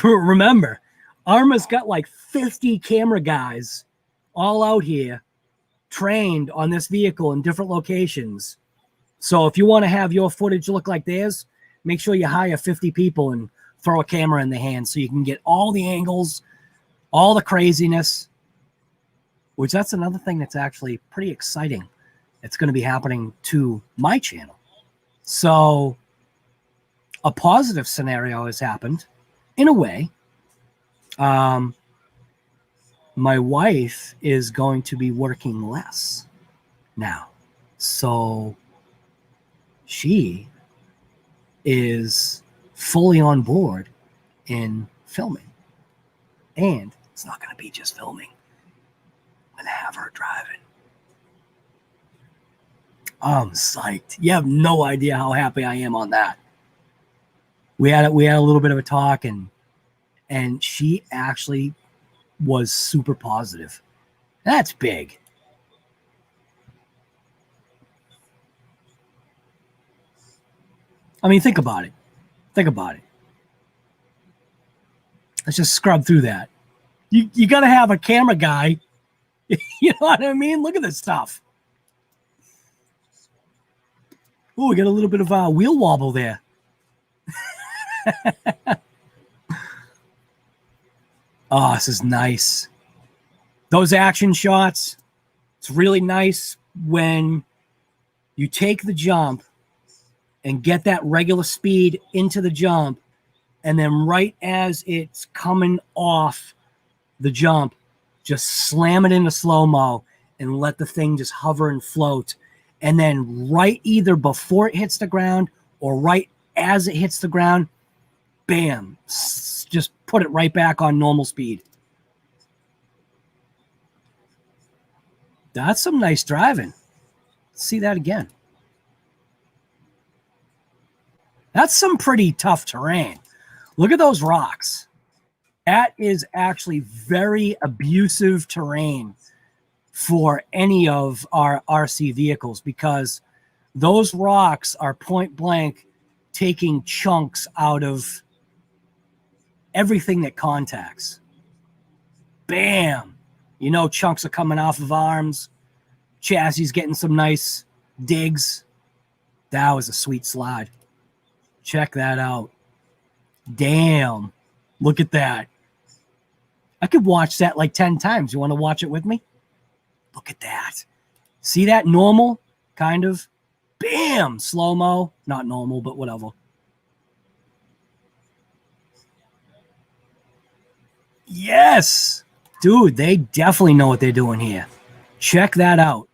remember, Arrma's got like 50 camera guys all out here trained on this vehicle in different locations. So if you want to have your footage look like theirs, make sure you hire 50 people and throw a camera in the hand so you can get all the angles, all the craziness, which that's another thing that's actually pretty exciting. It's going to be happening to my channel. So a positive scenario has happened in a way. My wife is going to be working less now. So she is fully on board in filming. And it's not going to be just filming. I'm going to have her driving. I'm psyched. You have no idea how happy I am on that. We had a little bit of a talk, and she actually was super positive. That's big. I mean, think about it. Think about it. Let's just scrub through that. You got to have a camera guy. You know what I mean? Look at this stuff. Oh, we got a little bit of a wheel wobble there. Oh, this is nice. Those action shots, it's really nice when you take the jump and get that regular speed into the jump, and then right as it's coming off the jump, just slam it into slow-mo and let the thing just hover and float. And then right either before it hits the ground or right as it hits the ground, bam, just put it right back on normal speed. That's some nice driving. Let's see that again. That's some pretty tough terrain. Look at those rocks. That is actually very abusive terrain for any of our RC vehicles, because those rocks are point blank taking chunks out of everything that contacts. Bam! You know, chunks are coming off of arms. Chassis getting some nice digs. That was a sweet slide. Check that out. Damn. Look at that. I could watch that like 10 times. You want to watch it with me? Look at that. See that? Normal, kind of. Bam! Slow-mo. Not normal, but whatever. Yes! Dude, they definitely know what they're doing here. Check that out.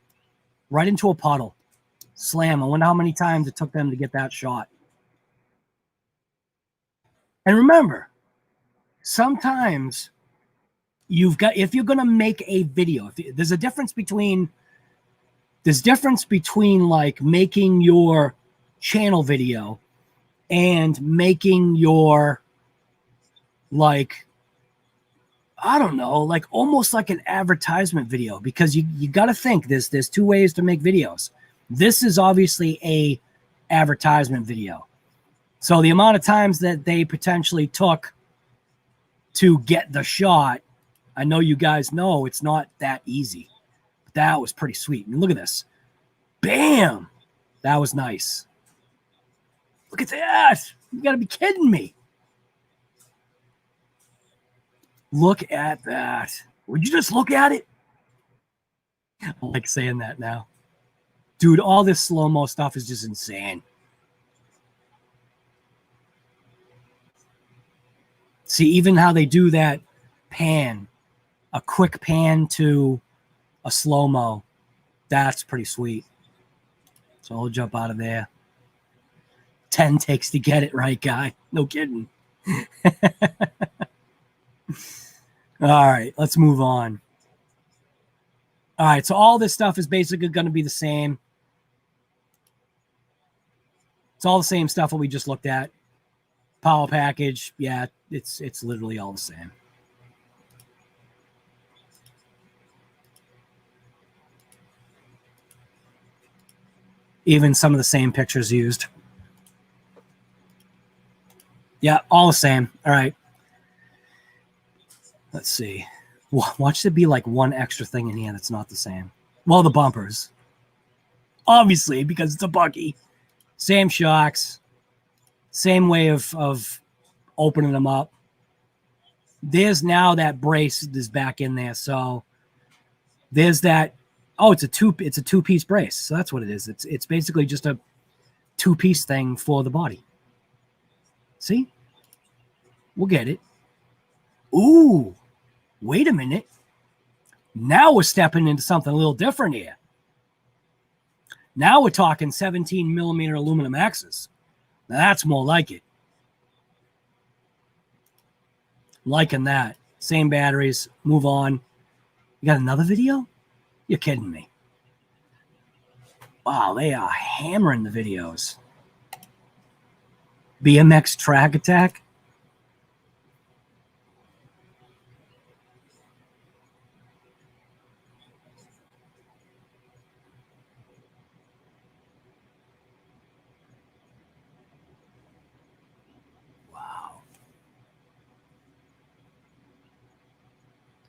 Right into a puddle. Slam. I wonder how many times it took them to get that shot. And remember, sometimes you've got, if you're going to make a video, there's a difference between, like making your channel video and making your, like, I don't know, like almost like an advertisement video, because you got to think there's two ways to make videos. This is obviously a advertisement video. So the amount of times that they potentially took to get the shot, I know you guys know it's not that easy. But that was pretty sweet. And look at this. Bam! That was nice. Look at that. You got to be kidding me. Look at that. Would you just look at it? I like saying that now. Dude, all this slow-mo stuff is just insane. See, even how they do that pan, a quick pan to a slow-mo, that's pretty sweet. So I'll jump out of there. 10 takes to get it right, guy. No kidding. All right, let's move on. All right, so all this stuff is basically going to be the same. It's all the same stuff that we just looked at. Power package, yeah, it's literally all the same. Even some of the same pictures used. Yeah, all the same. All right. Let's see. Watch there be like one extra thing in here that's not the same. Well, the bumpers. Obviously, because it's a buggy. Same shocks. Same way of opening them up. There's now that brace is back in there. So there's that. Oh, it's a two-piece brace. So that's what it is. It's basically just a two-piece thing for the body. See? We'll get it. Ooh. Wait a minute. Now we're stepping into something a little different here. Now we're talking 17mm aluminum X's. Now that's more like it. Liking that. Same batteries. Move on. You got another video? You're kidding me. Wow, they are hammering the videos. BMX track attack.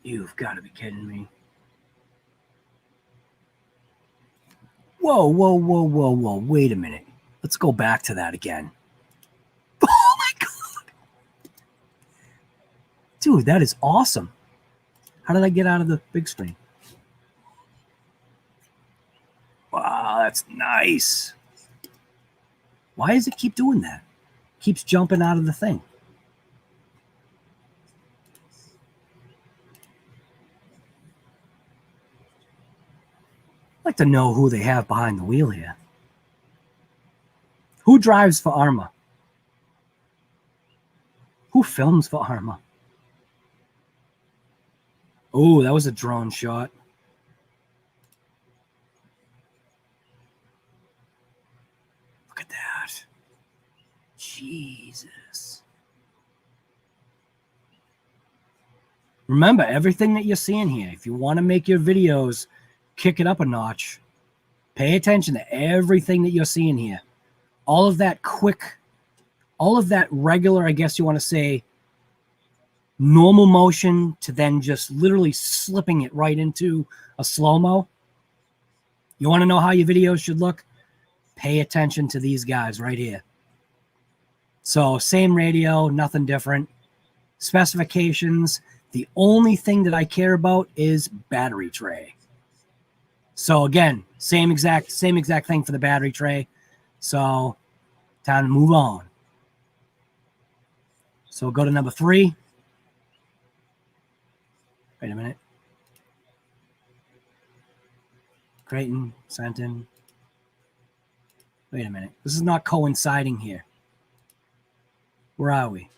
You've got to be kidding me. Whoa, whoa, whoa, whoa, whoa. Wait a minute. Let's go back to that again. Oh, my God. Dude, that is awesome. How did I get out of the big screen? Wow, that's nice. Why does it keep doing that? Keeps jumping out of the thing. I'd like to know who they have behind the wheel here. Who drives for Arrma? Who films for Arrma? Oh, that was a drone shot. Look at that. Jesus. Remember, everything that you're seeing here, if you want to make your videos kick it up a notch, pay attention to everything that you're seeing here. All of that quick all of that regular, I guess you want to say, normal motion to then just literally slipping it right into a slow-mo. You want to know how your videos should look? Pay attention to these guys right here. So same radio, nothing different. Specifications, the only thing that I care about is battery tray. So again, same exact thing for the battery tray. So time to move on. So go to number 3. Wait a minute. Creighton, Senton. Wait a minute. This is not coinciding here. Where are we?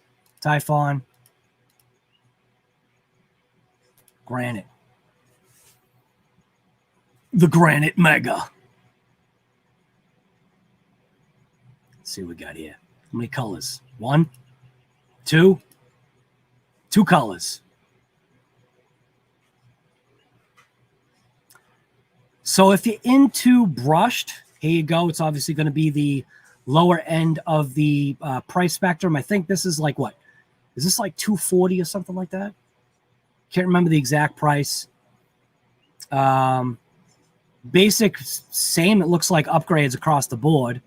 Typhon. Granite. The Granite Mega. Let's see what we got here. How many colors? 1, 2. 2 colors. So if you're into brushed, here you go. It's obviously going to be the lower end of the price spectrum. I think this is like what? Is this like $240 or something like that? Can't remember the exact price. Basic, same. It looks like upgrades across the board,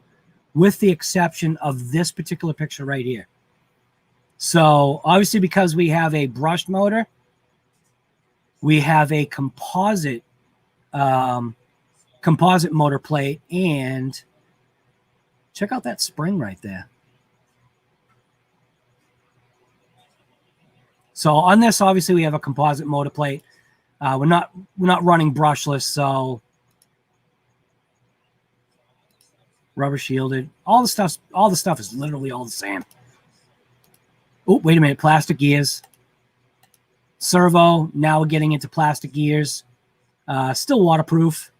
with the exception of this particular picture right here. So obviously, because we have a brushed motor, we have a composite motor plate, and check out that spring right there. So on this, obviously, we have a composite motor plate. We're not running brushless, so rubber shielded. All the stuff is literally all the same. Oh, wait a minute, plastic gears. Servo. Now we're getting into plastic gears. Still waterproof,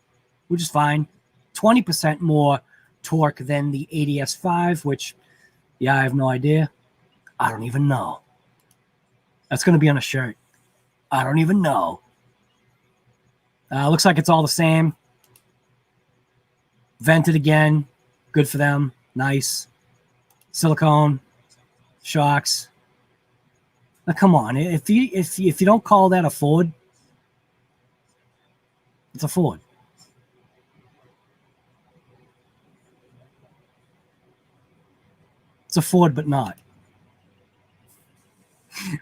which is fine. 20% more torque than the ADS5, which, yeah, I have no idea. I don't even know. That's going to be on a shirt. I don't even know. Looks like it's all the same. Vented again. Good for them. Nice. Silicone. Shocks. Now, come on. If you don't call that a Ford, it's a Ford. It's a Ford, but not.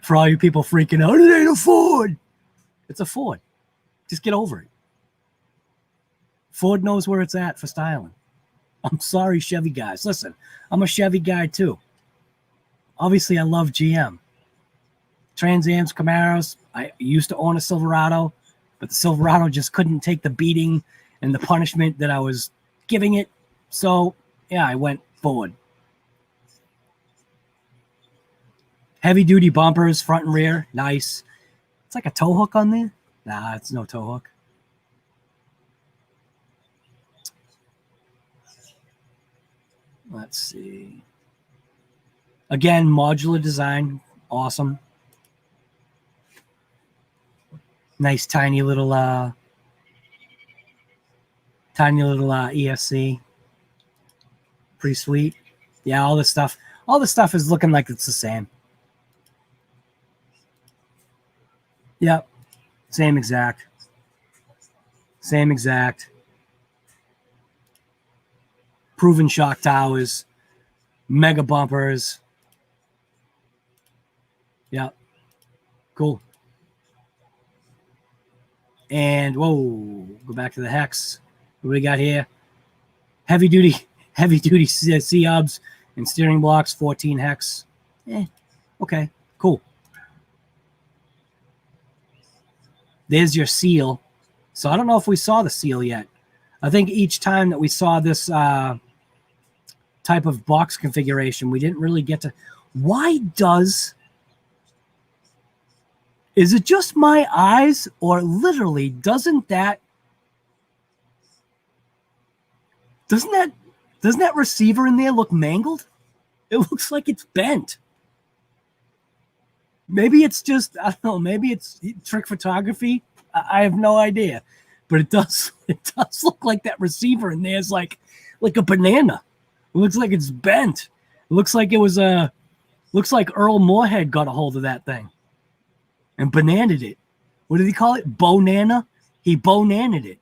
For all you people freaking out, it ain't a Ford. It's a Ford. Just get over it. Ford knows where it's at for styling. I'm sorry, Chevy guys. Listen, I'm a Chevy guy too. Obviously, I love GM. Trans Ams, Camaros. I used to own a Silverado, but the Silverado just couldn't take the beating and the punishment that I was giving it. So, yeah, I went Ford. Heavy-duty bumpers, front and rear. Nice. It's like a tow hook on there. Nah, it's no tow hook. Let's see. Again, modular design. Awesome. Nice tiny little ESC. Pretty sweet. Yeah, all this stuff is looking like it's the same. Yep. Same exact. Same exact. Proven shock towers. Mega bumpers. Yep. Cool. And whoa, go back to the Hex. What do we got here? Heavy duty C-hubs and steering blocks, 14 Hex. Okay, cool. There's your seal. So I don't know if we saw the seal yet. I think each time that we saw this type of box configuration, we didn't really get to. Why does... Is it just my eyes, or literally doesn't that receiver in there look mangled? It looks like it's bent. Maybe it's just, I don't know, maybe it's trick photography. I have no idea. But it does look like that receiver in there is like a banana. It looks like it's bent. Looks like it was a. Looks like Earl Moorhead got a hold of that thing and bananaed it. What did he call it? Bonana? He bonanaed it.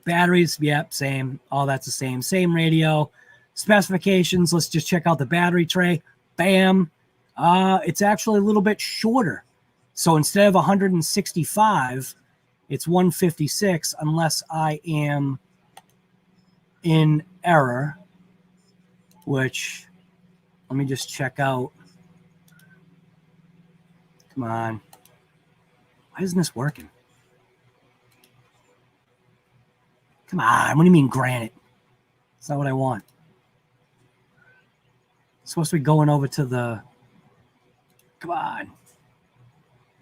Batteries, yep, same. All that's the same. Same radio. Specifications, let's just check out the battery tray. Bam. It's actually a little bit shorter. So instead of 165, it's 156 unless I am in error, which let me just check out. Come on. Why isn't this working? Come on. What do you mean granite? That's not what I want. It's supposed to be going over to the, come on,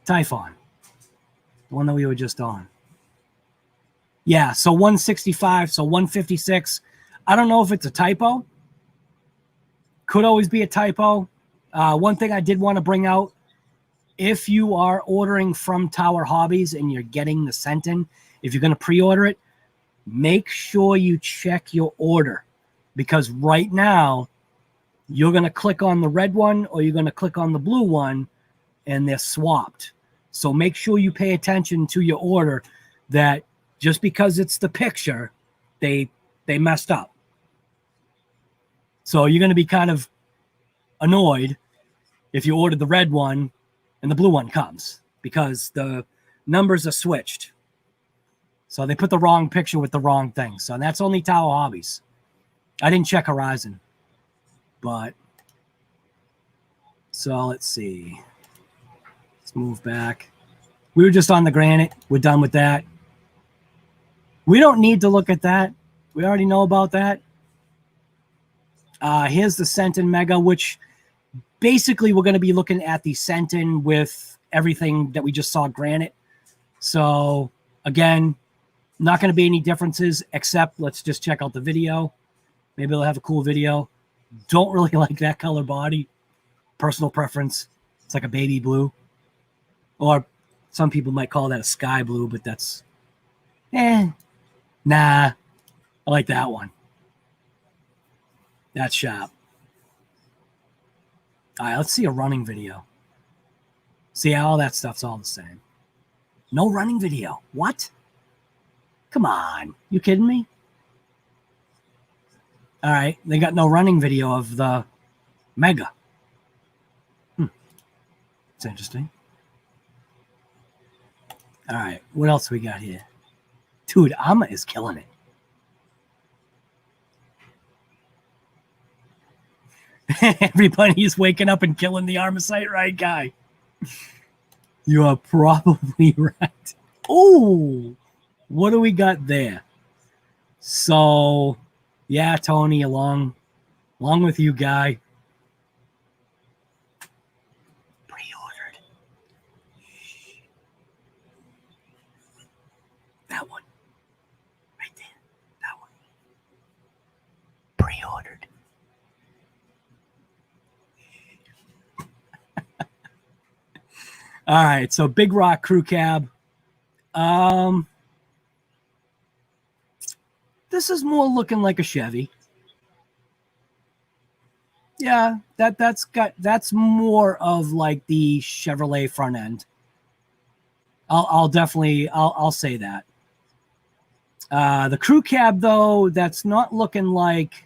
Typhon, the one that we were just on. Yeah, so 165, so 156. I don't know if it's a typo. Could always be a typo. One thing I did want to bring out, if you are ordering from Tower Hobbies and you're getting the Senton, if you're going to pre-order it, make sure you check your order, because right now you're going to click on the red one or you're going to click on the blue one and they're swapped. So make sure you pay attention to your order, that just because it's the picture, they messed up. So you're going to be kind of annoyed if you ordered the red one and the blue one comes, because the numbers are switched. So they put the wrong picture with the wrong thing. So that's only Tower Hobbies. I didn't check Horizon. But, so let's see. Let's move back. We were just on the granite. We're done with that. We don't need to look at that. We already know about that. Here's the Senton Mega, which basically we're going to be looking at the Senton with everything that we just saw granite. So, again, not going to be any differences, except let's just check out the video. Maybe they'll have a cool video. Don't really like that color body. Personal preference. It's like a baby blue. Or some people might call that a sky blue, but that's, nah. I like that one. That's sharp. All right, let's see a running video. See how all that stuff's all the same. No running video. What? Come on. You kidding me? All right, they got no running video of the Mega. It's interesting. All right, what else we got here? Dude, Arma is killing it. Everybody's waking up and killing the Arma site, right, guy? You are probably right. Oh, what do we got there? So, yeah, Tony, along with you, guy. Pre-ordered. That one. Right there. That one. Pre-ordered. All right, so Big Rock Crew Cab. This is more looking like a Chevy. Yeah, that's more of like the Chevrolet front end. I'll definitely say that. The crew cab though, that's not looking like.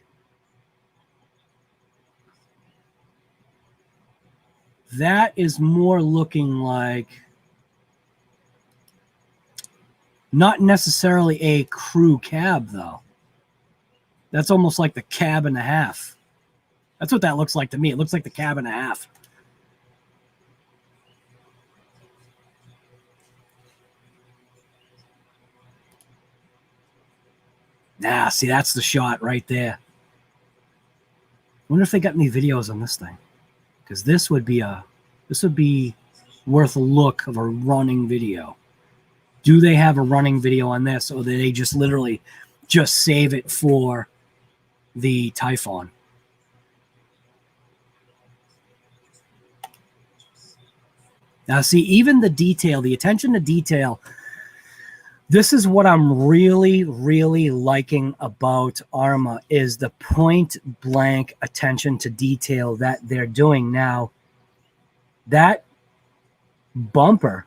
That is more looking like not necessarily a crew cab, though. That's almost like the cab and a half. That's what that looks like to me. It looks like the cab and a half. Nah, see, that's the shot right there. Wonder if they got any videos on this thing. Because this would be worth a look of a running video. Do they have a running video on this, or do they just literally just save it for the Typhon? Now, see, even the detail, the attention to detail This is what I'm really, really liking about Arrma is the point blank attention to detail that they're doing now. That bumper,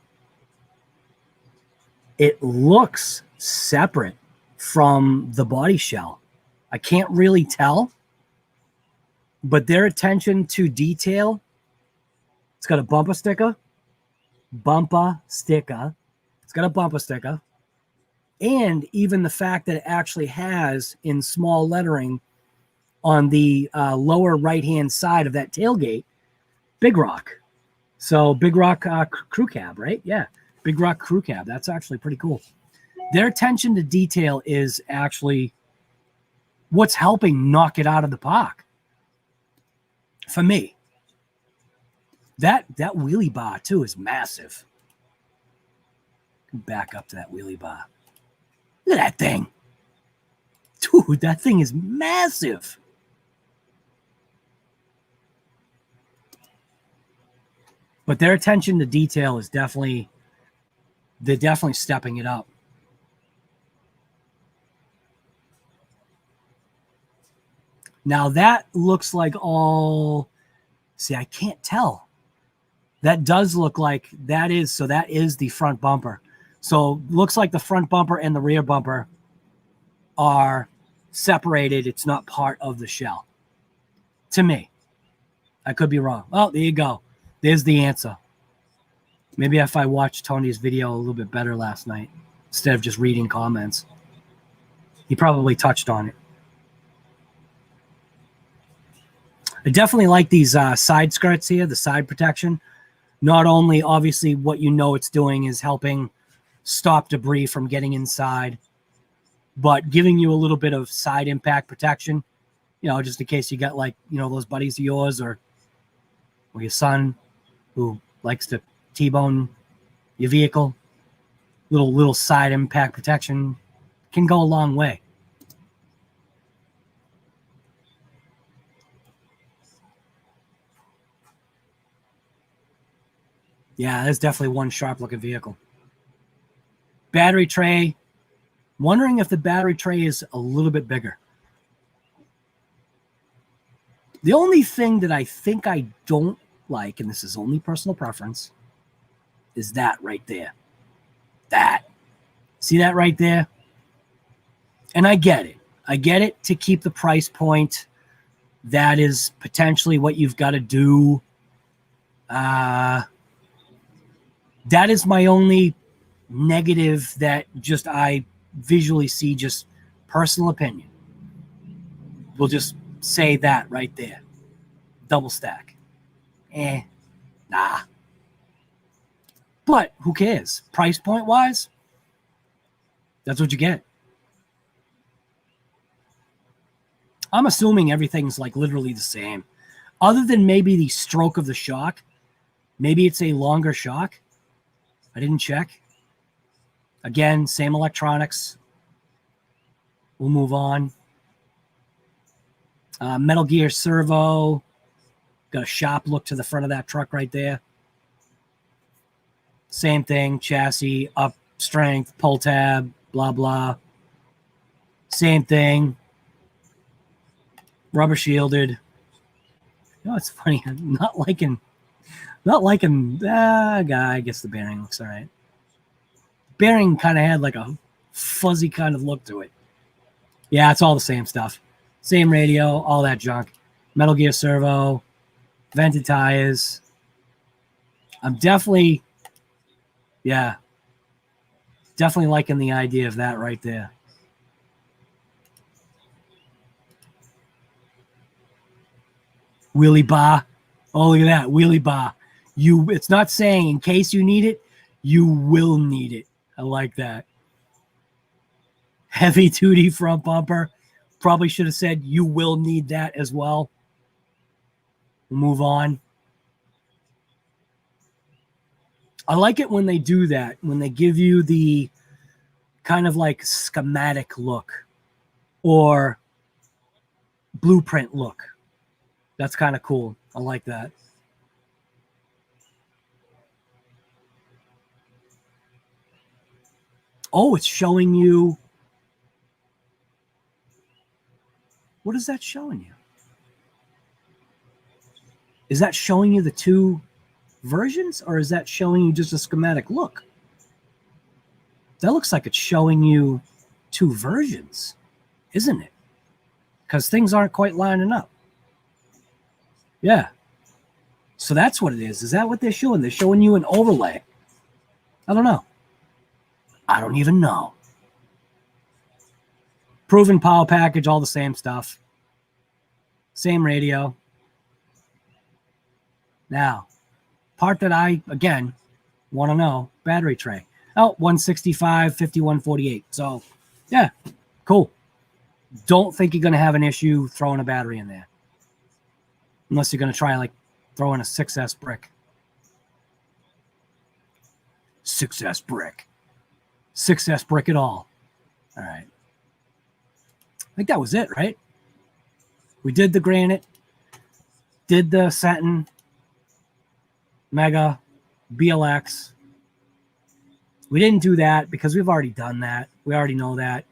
it looks separate from the body shell. I can't really tell, but their attention to detail, it's got a bumper sticker, it's got a bumper sticker, and even the fact that it actually has in small lettering on the lower right-hand side of that tailgate, Big Rock. So Big Rock crew cab, right? Yeah, Big Rock crew cab. That's actually pretty cool. Their attention to detail is actually what's helping knock it out of the park. For me, that wheelie bar too is massive. Back up to that wheelie bar. Look at that thing. Dude, that thing is massive. But their attention to detail is definitely, they're definitely stepping it up. Now that looks like all, see, I can't tell. That does look like that is, so that is the front bumper. So looks like the front bumper and the rear bumper are separated. It's not part of the shell. To me. I could be wrong. Oh, there you go. There's the answer. Maybe if I watched Tony's video a little bit better last night, instead of just reading comments. He probably touched on it. I definitely like these side skirts here, the side protection. Not only, obviously, what you know it's doing is helping stop debris from getting inside, but giving you a little bit of side impact protection, you know, just in case you got, like, you know, those buddies of yours or your son who likes to T-bone your vehicle. Little side impact protection can go a long way. Yeah, that's definitely one sharp-looking vehicle. Battery tray. Wondering if the battery tray is a little bit bigger. The only thing that I think I don't like, and this is only personal preference, is that right there. That. See that right there? And I get it. I get it to keep the price point. That is potentially what you've got to do. That is my only negative that just I visually see, just personal opinion. We'll just say that right there. Double stack. Nah. But who cares? Price point wise, that's what you get. I'm assuming everything's like literally the same. Other than maybe the stroke of the shock. Maybe it's a longer shock. I didn't check. Again, same electronics. We'll move on. Metal Gear Servo. Got a sharp look to the front of that truck right there. Same thing. Chassis, up strength, pull tab, blah, blah. Same thing. Rubber shielded. You know, it's funny. I'm not liking guy. I guess the bearing looks all right. Bearing kind of had like a fuzzy kind of look to it. Yeah, it's all the same stuff. Same radio, all that junk. Metal Gear Servo, vented tires. I'm definitely, yeah, definitely liking the idea of that right there. Wheelie bar. Oh, look at that. Wheelie bar. It's not saying in case you need it, you will need it. I like that. Heavy duty front bumper. Probably should have said you will need that as well. We'll move on. I like it when they do that, when they give you the kind of like schematic look or blueprint look. That's kind of cool. I like that. Oh, it's showing you. What is that showing you? Is that showing you the two versions, or is that showing you just a schematic look? That looks like it's showing you two versions, isn't it? Because things aren't quite lining up. Yeah. So that's what it is. Is that what they're showing? They're showing you an overlay. I don't know. I don't even know. Proven power package, all the same stuff. Same radio. Now, part that I, again, want to know, battery tray. Oh, 165, 5148. So, yeah, cool. Don't think you're going to have an issue throwing a battery in there. Unless you're going to try, like, throwing a 6S brick. 6S brick. 6S brick at all. All right. I think that was it, right? We did the Granite, did the Senton, Mega, BLX. We didn't do that because we've already done that. We already know that.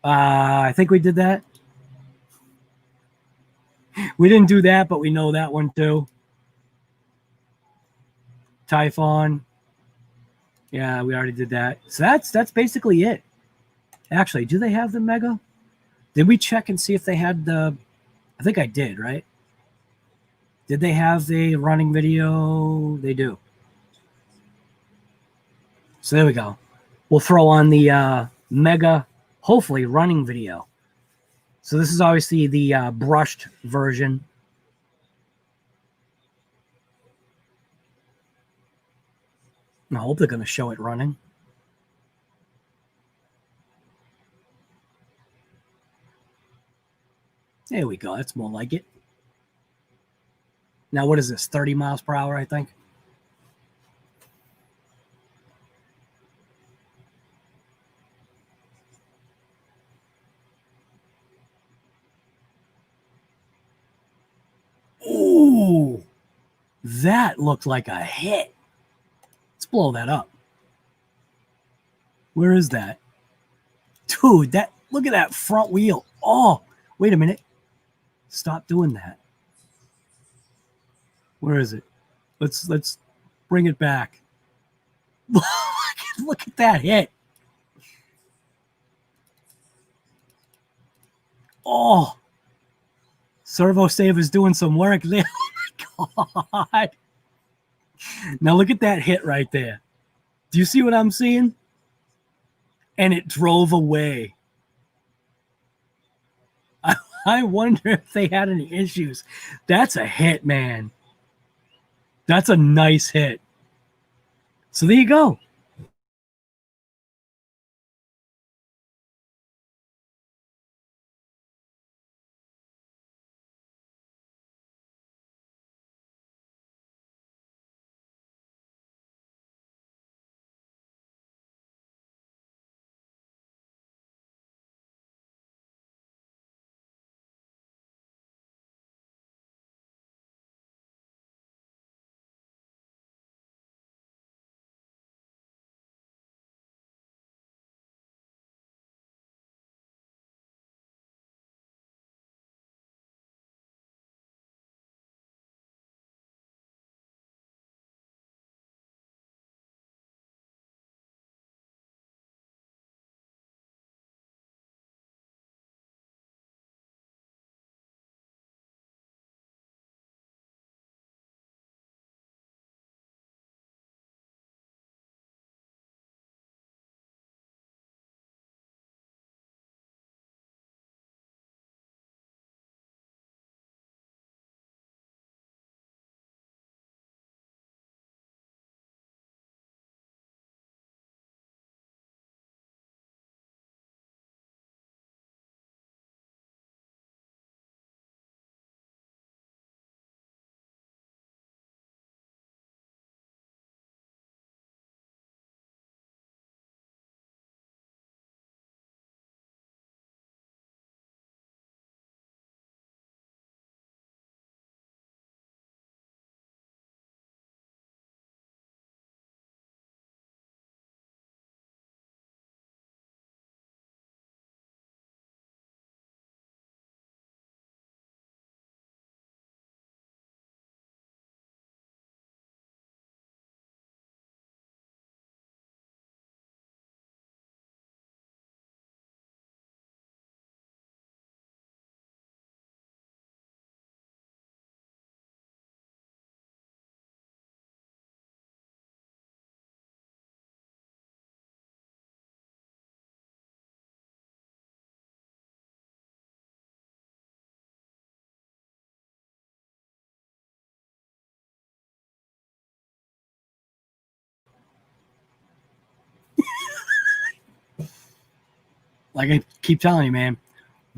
I think we did that. We didn't do that, but we know that one too. Typhon. Yeah, we already did that. So that's basically it. Actually, do they have the Mega? Did we check and see if they had the... I think I did, right? Did they have the running video? They do. So there we go. We'll throw on the Mega, hopefully, running video. So this is obviously the brushed version. I hope they're going to show it running. There we go. That's more like it. Now, what is this? 30 miles per hour, I think. Ooh, that looked like a hit. Let's blow that up. Where is that? Dude, that, look at that front wheel. Oh, wait a minute. Stop doing that. Where is it? Let's bring it back. Look at that hit. Oh, Servo Saver's doing some work there. Oh my God. Now look at that hit right there. Do you see what I'm seeing? And it drove away. I wonder if they had any issues. That's a hit, man. That's a nice hit. So there you go. Like I keep telling you, man,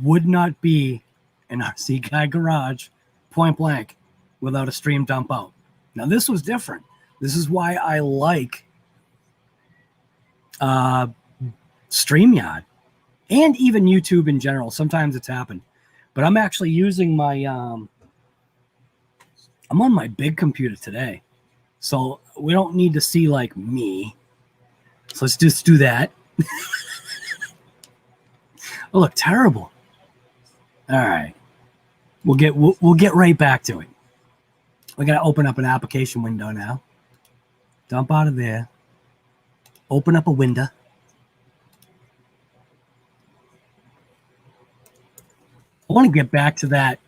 would not be an RC guy garage, point blank, without a stream dump out. Now, this was different. This is why I like StreamYard and even YouTube in general. Sometimes it's happened. But I'm actually using my, I'm on my big computer today. So we don't need to see like me. So let's just do that. Oh, look, terrible. All right. We'll get right back to it. We're going to open up an application window now. Dump out of there. Open up a window. I want to get back to that.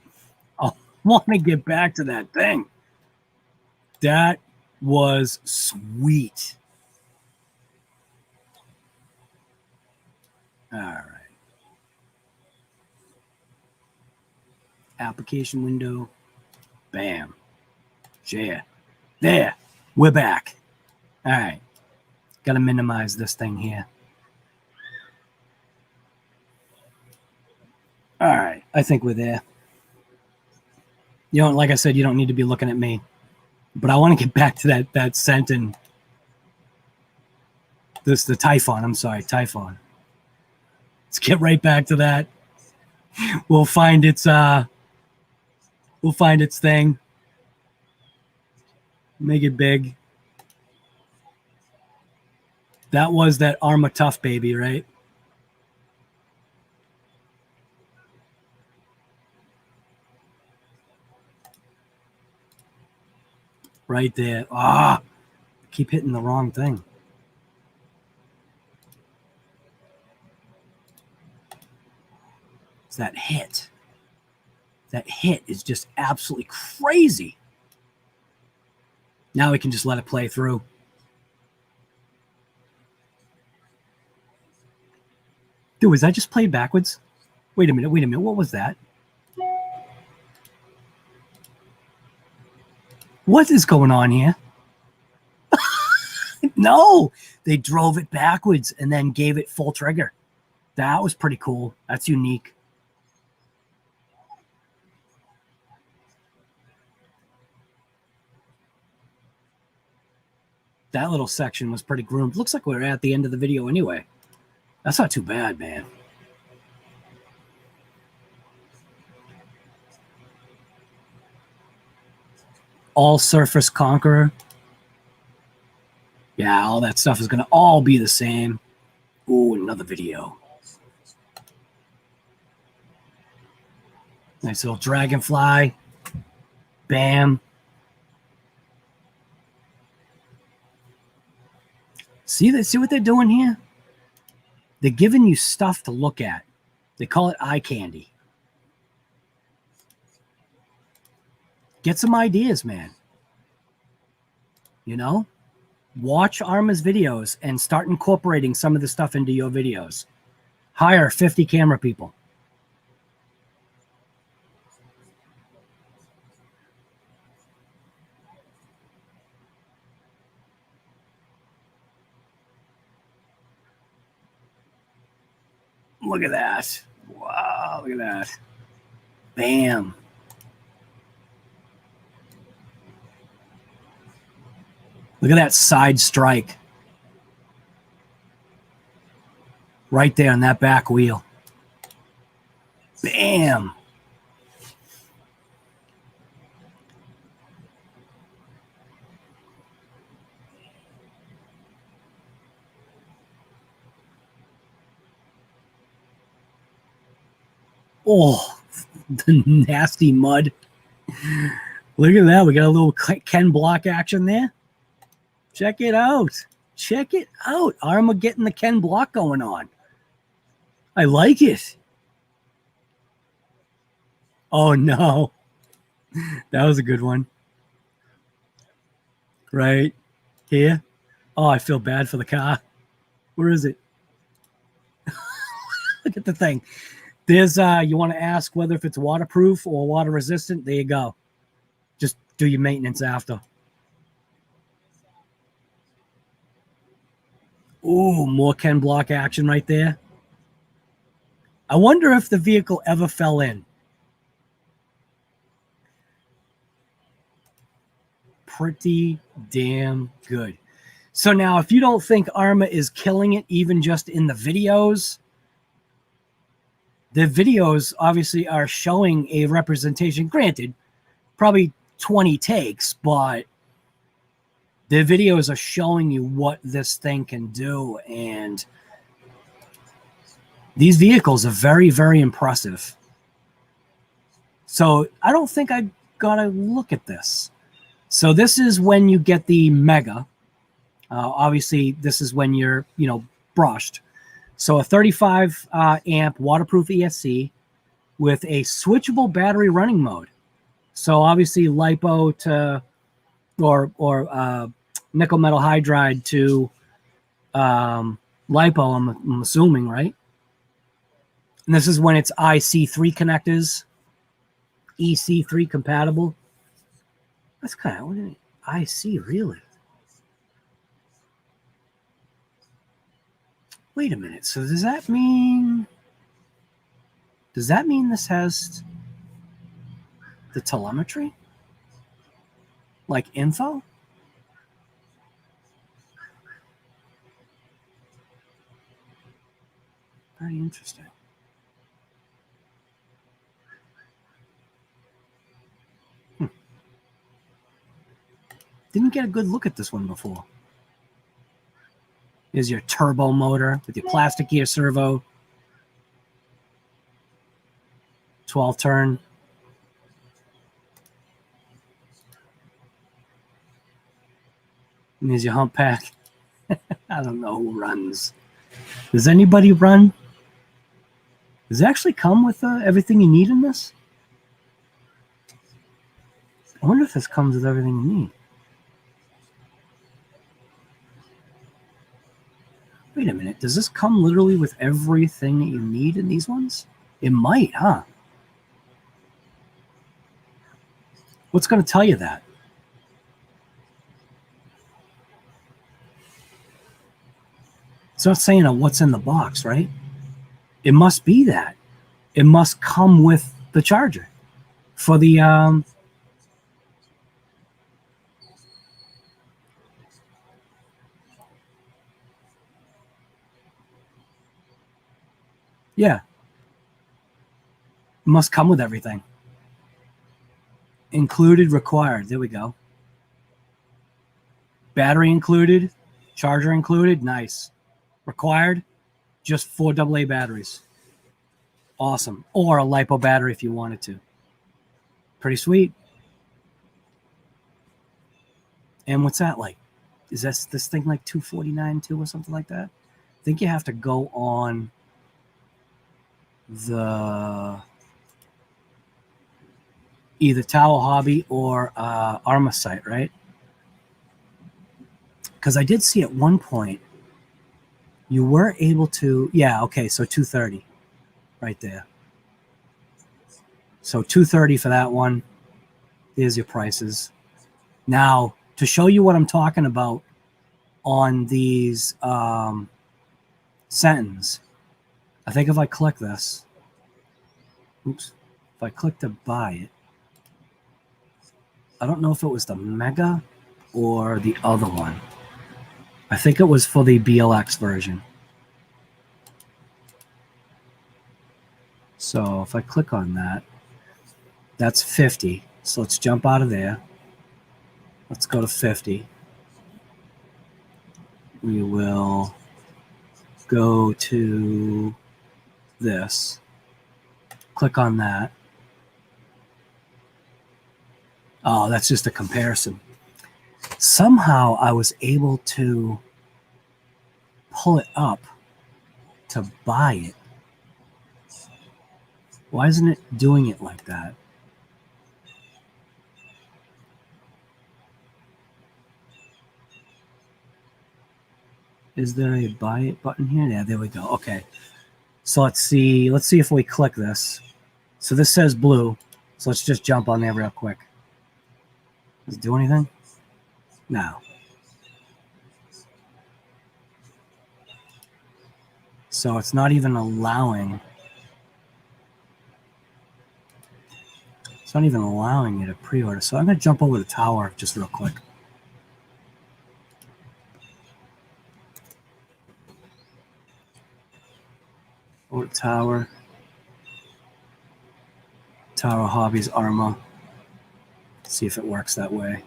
I want to get back to that thing. That was sweet. All right. Application window. Bam. Share. There. We're back. All right. Got to minimize this thing here. All right. I think we're there. You know, like I said, you don't need to be looking at me. But I want to get back to that Senton. The Typhon. I'm sorry, Typhon. Let's get right back to that. We'll find its thing. Make it big. That was that Arrma Tough baby, right? Right there. Ah, keep hitting the wrong thing. It's that hit. That hit is just absolutely crazy. Now we can just let it play through. Dude, was I just played backwards? Wait a minute. What was that? What is going on here? No, they drove it backwards and then gave it full trigger. That was pretty cool. That's unique. That little section was pretty groomed. Looks like we're at the end of the video anyway. That's not too bad, man. All surface conqueror. Yeah, all that stuff is going to all be the same. Ooh, another video. Nice little dragonfly. Bam. See what they're doing here? They're giving you stuff to look at. They call it eye candy. Get some ideas, man. You know? Watch Arrma's videos and start incorporating some of the stuff into your videos. Hire 50 camera people. Look at that. Wow, look at that. Bam. Look at that side strike. Right there on that back wheel. Bam. Oh, the nasty mud. Look at that. We got a little Ken block action there. Check it out. Check it out. Arrma getting the Ken block going on. I like it. Oh, no. That was a good one. Right here. Oh, I feel bad for the car. Where is it? Look at the thing. There's, you want to ask whether if it's waterproof or water resistant. There you go. Just do your maintenance after. Ooh, more Ken block action right there. I wonder if the vehicle ever fell in. Pretty damn good. So now, if you don't think Arrma is killing it, even just in the videos obviously are showing a representation. Granted, probably 20 takes, but the videos are showing you what this thing can do. And these vehicles are very, very impressive. So I don't think I got to look at this. So this is when you get the Mega. Obviously, this is when you're, brushed. So a 35 amp waterproof ESC with a switchable battery running mode. So obviously lipo to or nickel metal hydride to lipo, I'm assuming, right? And this is when it's IC3 connectors, EC3 compatible. That's kind of, what do you mean? IC, really? Wait a minute. So does that mean this has the telemetry? Like info? Very interesting. Didn't get a good look at this one before. Here's your turbo motor with your plastic gear servo. 12 turn. And here's your hump pack. I don't know who runs. Does anybody run? Does it actually come with everything you need in this? I wonder if this comes with everything you need. Wait a minute. Does this come literally with everything that you need in these ones? It might, huh? What's going to tell you that? It's not saying what's in the box, right? It must be that. It must come with the charger for the yeah. It must come with everything. Included, required. There we go. Battery included, charger included. Nice. Required, just 4 AA batteries. Awesome. Or a lipo battery if you wanted to. Pretty sweet. And what's that like? Is this thing like 249 too or something like that? I think you have to go on the either Tower Hobby or Arrma site, right? Because I did see at one point you were able to, yeah, okay, so 230 right there. So 230 for that one. There's your prices. Now, to show you what I'm talking about on these Sentons, I think if I click this, oops, if I click to buy it, I don't know if it was the Mega or the other one. I think it was for the BLX version. So if I click on that, that's 50. So let's jump out of there. Let's go to 50. We will go to this. Click on that. Oh, that's just a comparison. Somehow I was able to pull it up to buy it. Why isn't it doing it like that? Is there a buy it button here? Yeah, there we go. Okay. So let's see if we click this. So this says blue. So let's just jump on there real quick. Does it do anything? No. So it's not even allowing It's not even allowing you to pre-order. So I'm going to jump over the tower just real quick. Over the tower. Tower Hobbies Arma. See if it works that way.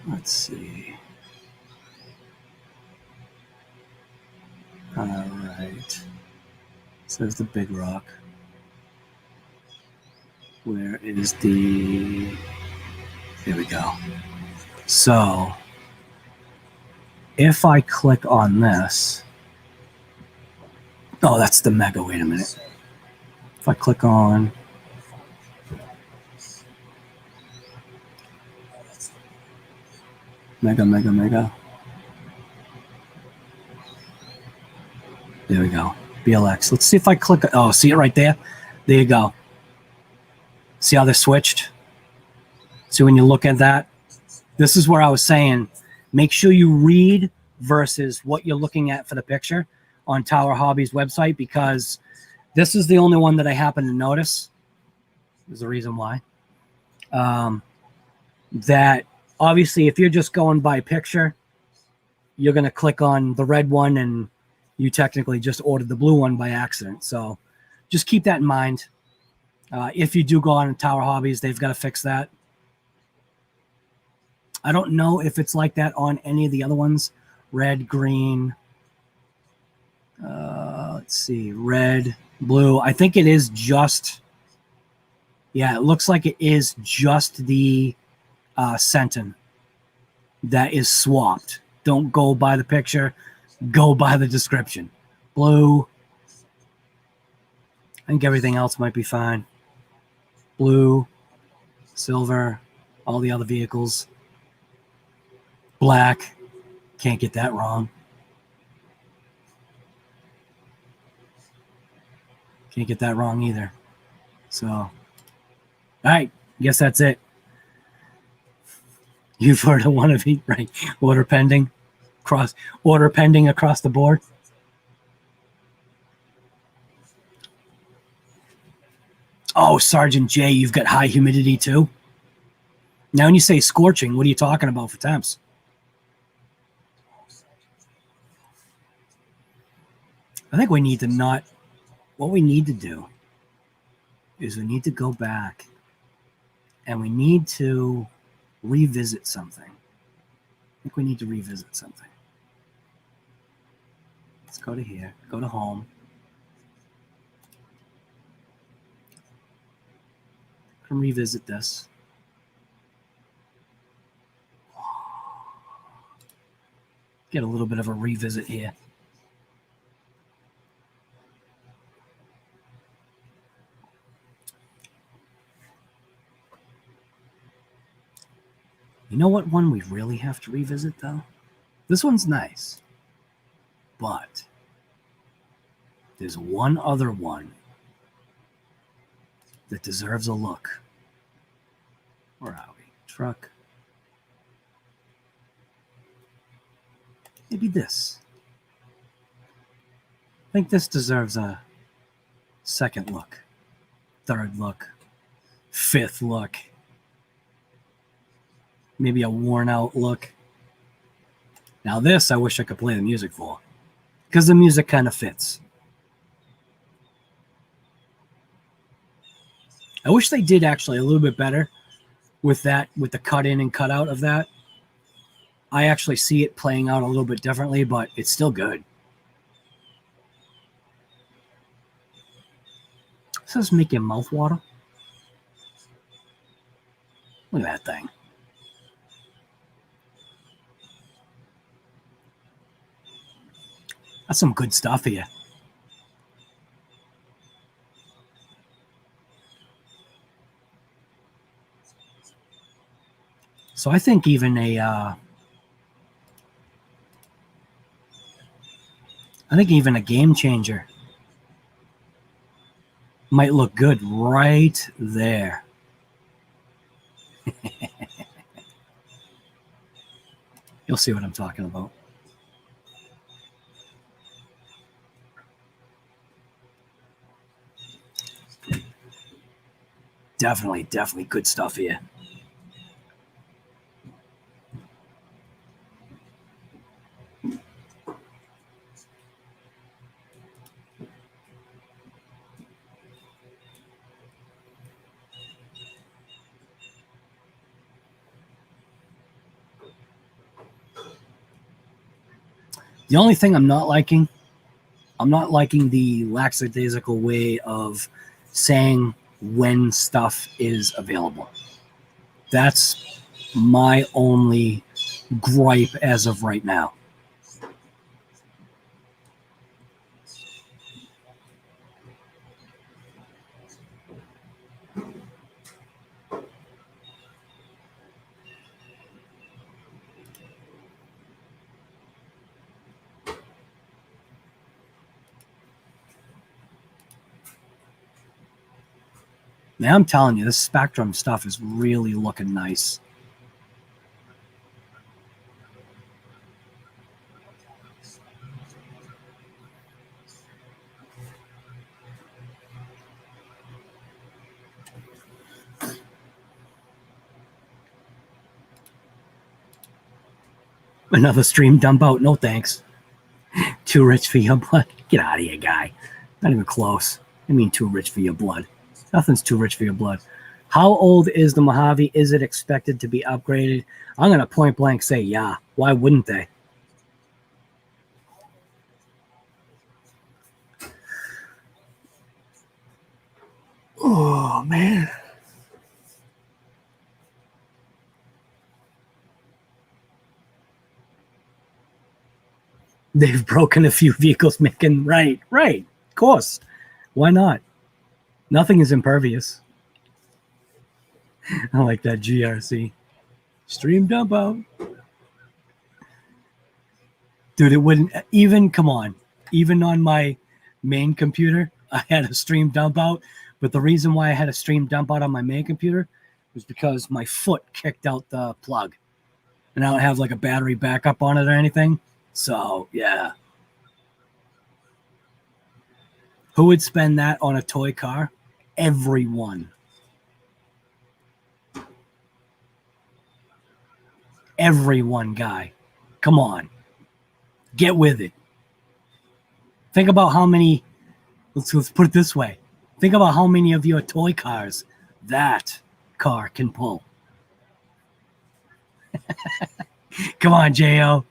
Let's see. All right. So there's the big rock. Where is the... There we go. So if I click on this... Oh, that's the Mega. Wait a minute. If I click on... Mega. There we go. BLX. Let's see if I click. Oh, see it right there? There you go. See how they're switched? See when you look at that? This is where I was saying, make sure you read versus what you're looking at for the picture on Tower Hobbies website, because this is the only one that I happen to notice. There's a reason why. That obviously if you're just going by picture, you're going to click on the red one and you technically just ordered the blue one by accident. So just keep that in mind. If you do go on Tower Hobbies, they've got to fix that. I don't know if it's like that on any of the other ones. Red, green. Let's see. Red, blue. I think it is just... Yeah, it looks like it is just the Senton that is swapped. Don't go by the picture. Go by the description. Blue. I think everything else might be fine. Blue, silver, all the other vehicles. Black. Can't get that wrong. Can't get that wrong either. So, all right. Guess that's it. You've heard of one of each, right? Order pending across the board. Oh, Sergeant J, you've got high humidity too. Now, when you say scorching, what are you talking about for temps? I think we need to not. What we need to do is we need to go back and we need to revisit something. I think we need to revisit something. Let's go to here. Go to home. And revisit this. Get a little bit of a revisit here. You know what one we really have to revisit, though? This one's nice. But there's one other one that deserves a look. Where are we? Truck. Maybe this. I think this deserves a second look, third look, fifth look. Maybe a worn out look. Now this, I wish I could play the music for, because the music kind of fits. I wish they did actually a little bit better with that, with the cut in and cut out of that. I actually see it playing out a little bit differently, but it's still good. Does this make your mouth water? Look at that thing. That's some good stuff here. So I think even a game changer might look good right there. You'll see what I'm talking about. Definitely good stuff here. The only thing I'm not liking the lackadaisical way of saying when stuff is available. That's my only gripe as of right now. Now I'm telling you, this Spectrum stuff is really looking nice. Another stream dump out. No thanks. Too rich for your blood. Get out of here, guy. Not even close. I mean, too rich for your blood. Nothing's too rich for your blood. How old is the Mojave? Is it expected to be upgraded? I'm going to point blank say yeah. Why wouldn't they? Oh, man. They've broken a few vehicles making right. Of course. Why not? Nothing is impervious. I like that GRC. Stream dump out. Dude, it wouldn't even, come on. Even on my main computer, I had a stream dump out. But the reason why I had a stream dump out on my main computer was because my foot kicked out the plug. And I don't have like a battery backup on it or anything. So, yeah. Who would spend that on a toy car? Everyone. Everyone, guy. Come on. Get with it. Think about how many, let's put it this way. Think about how many of your toy cars that car can pull. Come on, J.O.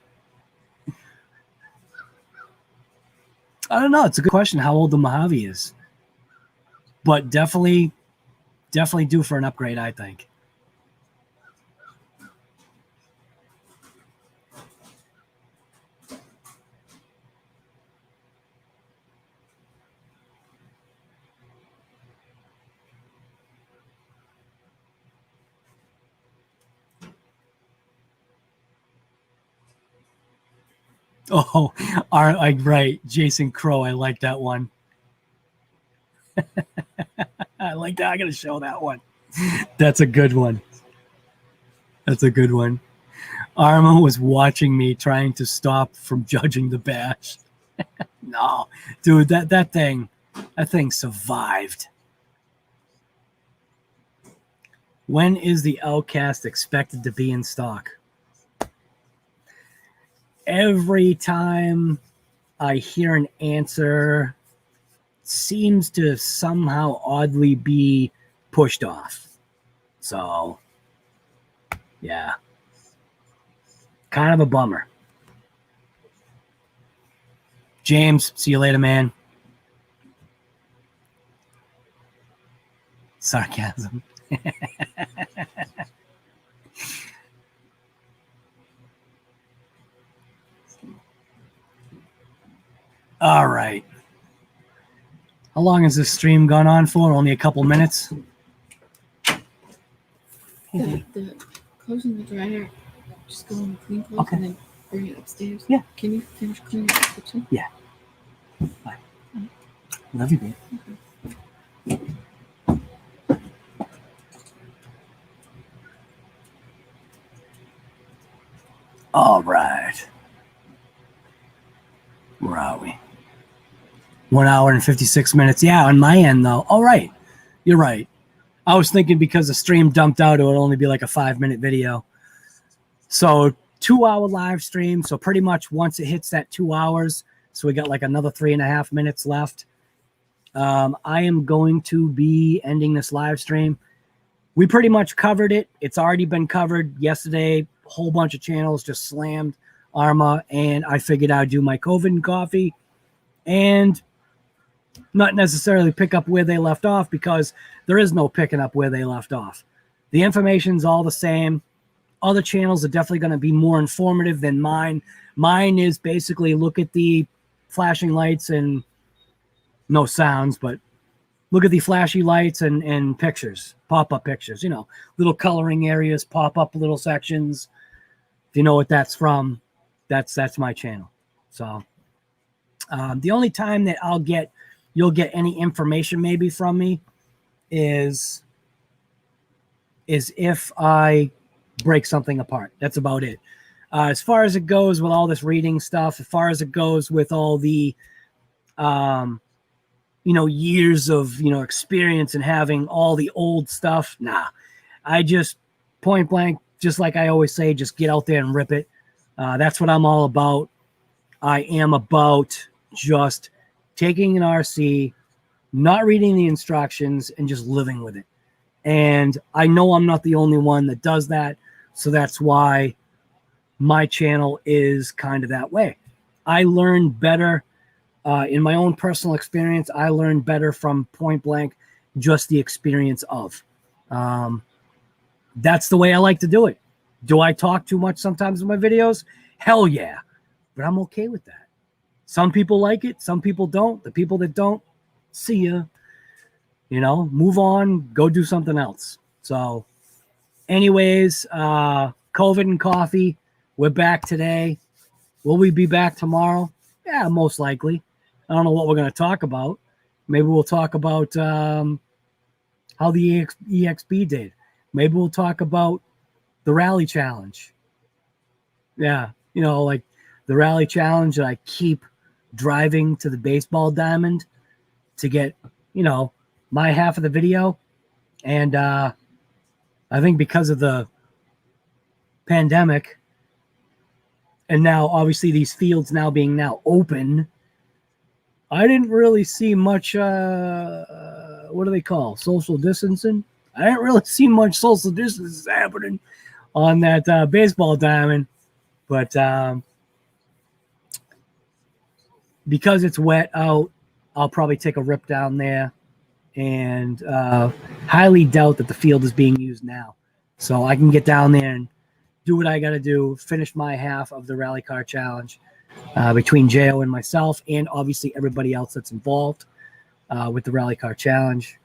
I don't know. It's a good question how old the Mojave is. But definitely due for an upgrade, I think. Oh, right. Jason Crow. I like that one. I like that. I got to show that one. That's a good one. That's a good one. Arma was watching me trying to stop from judging the bash. No, dude, that thing survived. When is the Outcast expected to be in stock? Every time I hear an answer, seems to somehow oddly be pushed off. So, yeah. Kind of a bummer. James, see you later, man. Sarcasm. All right. How long has this stream gone on for? Only a couple minutes? The closing the dryer, just go in the clean clothes and then bring it upstairs. Yeah. Can you finish cleaning the kitchen? Yeah. Bye. Love you, babe. 1 hour and 56 minutes. Yeah, on my end, though. All right. You're right. I was thinking because the stream dumped out, it would only be like a 5-minute video. So 2-hour live stream. So pretty much once it hits that 2 hours, so we got like another 3.5 minutes left. I am going to be ending this live stream. We pretty much covered it. It's already been covered yesterday. A whole bunch of channels just slammed Arma, and I figured I'd do my COVID and coffee and not necessarily pick up where they left off, because there is no picking up where they left off. The information's all the same. Other channels are definitely going to be more informative than mine. Mine is basically look at the flashing lights and no sounds, but look at the flashy lights and pictures, pop-up pictures, you know, little coloring areas, pop-up little sections. If you know what that's from, that's my channel. So the only time that you'll get any information maybe from me is if I break something apart. That's about it. As far as it goes with all this reading stuff, as far as it goes with all the years of experience and having all the old stuff, nah. I just point blank, just like I always say, just get out there and rip it. That's what I'm all about. I am about just taking an RC, not reading the instructions, and just living with it. And I know I'm not the only one that does that, so that's why my channel is kind of that way. I learn better in my own personal experience. I learn better from point blank, just the experience of. That's the way I like to do it. Do I talk too much sometimes in my videos? Hell yeah. But I'm okay with that. Some people like it. Some people don't. The people that don't, see ya. Move on. Go do something else. So anyways, COVID and coffee. We're back today. Will we be back tomorrow? Yeah, most likely. I don't know what we're going to talk about. Maybe we'll talk about how the EXP did. Maybe we'll talk about the rally challenge. Yeah, like the rally challenge that I keep driving to the baseball diamond to get, my half of the video. And I think because of the pandemic, and now obviously these fields now being open, I didn't really see much, what do they call, social distancing? I didn't really see much social distancing happening on that baseball diamond. But because it's wet out, I'll probably take a rip down there, and highly doubt that the field is being used now. So I can get down there and do what I got to do, finish my half of the rally car challenge between Jo and myself, and obviously everybody else that's involved with the rally car challenge.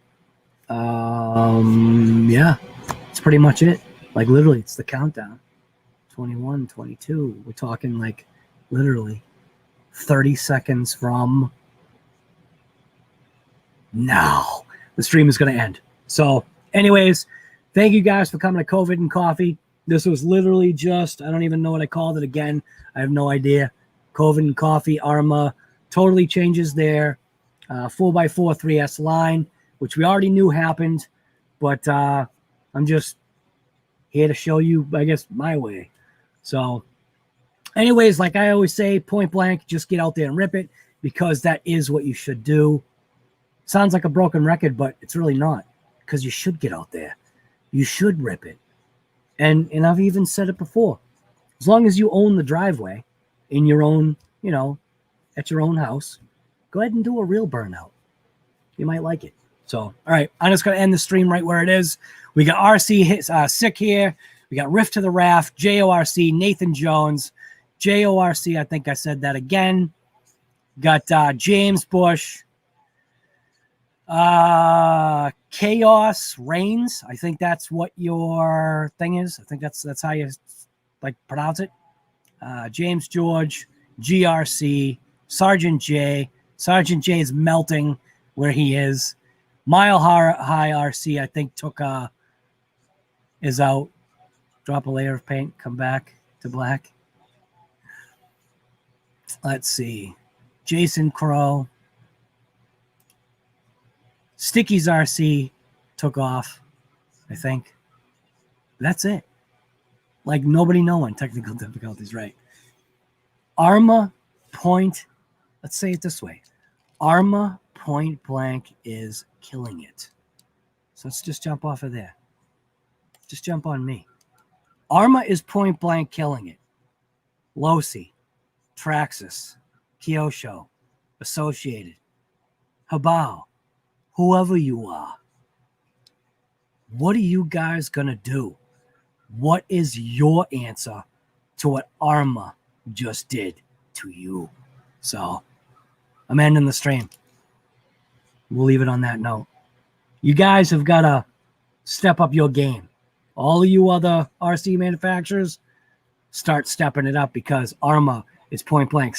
Yeah, that's pretty much it. Like literally, it's the countdown. 21, 22. We're talking like literally 30 seconds from now. The stream is going to end. So anyways, thank you guys for coming to COVID and Coffee. This was literally just, I don't even know what I called it again. I have no idea. COVID and Coffee. Arma totally changes their 4x4 3S line, which we already knew happened. But I'm just here to show you, I guess, my way. So anyways, like I always say, point blank, just get out there and rip it, because that is what you should do. Sounds like a broken record, but it's really not, because you should get out there. You should rip it. And I've even said it before. As long as you own the driveway in your own, at your own house, go ahead and do a real burnout. You might like it. So, all right, I'm just going to end the stream right where it is. We got RC Sick here. We got Rift to the Raft, JORC, Nathan Jones, JORC, I think I said that again. Got James Bush, Chaos Reigns. I think that's what your thing is. I think that's how you pronounce it. James George, GRC, Sergeant J. Sergeant J is melting where he is. Mile High RC, I think, is out. Drop a layer of paint, come back to black. Let's see. Jason Crow. Sticky's RC took off, I think. That's it. Like nobody knowing technical difficulties, right? Arrma point, let's say it this way. Arrma point blank is killing it. So let's just jump off of there. Just jump on me. Arrma is point blank killing it. LOSI, Traxxas, Kyosho, Associated, Hobao, whoever you are. What are you guys going to do? What is your answer to what Arrma just did to you? So I'm ending the stream. We'll leave it on that note. You guys have got to step up your game. All of you other RC manufacturers, start stepping it up because Arrma is point blank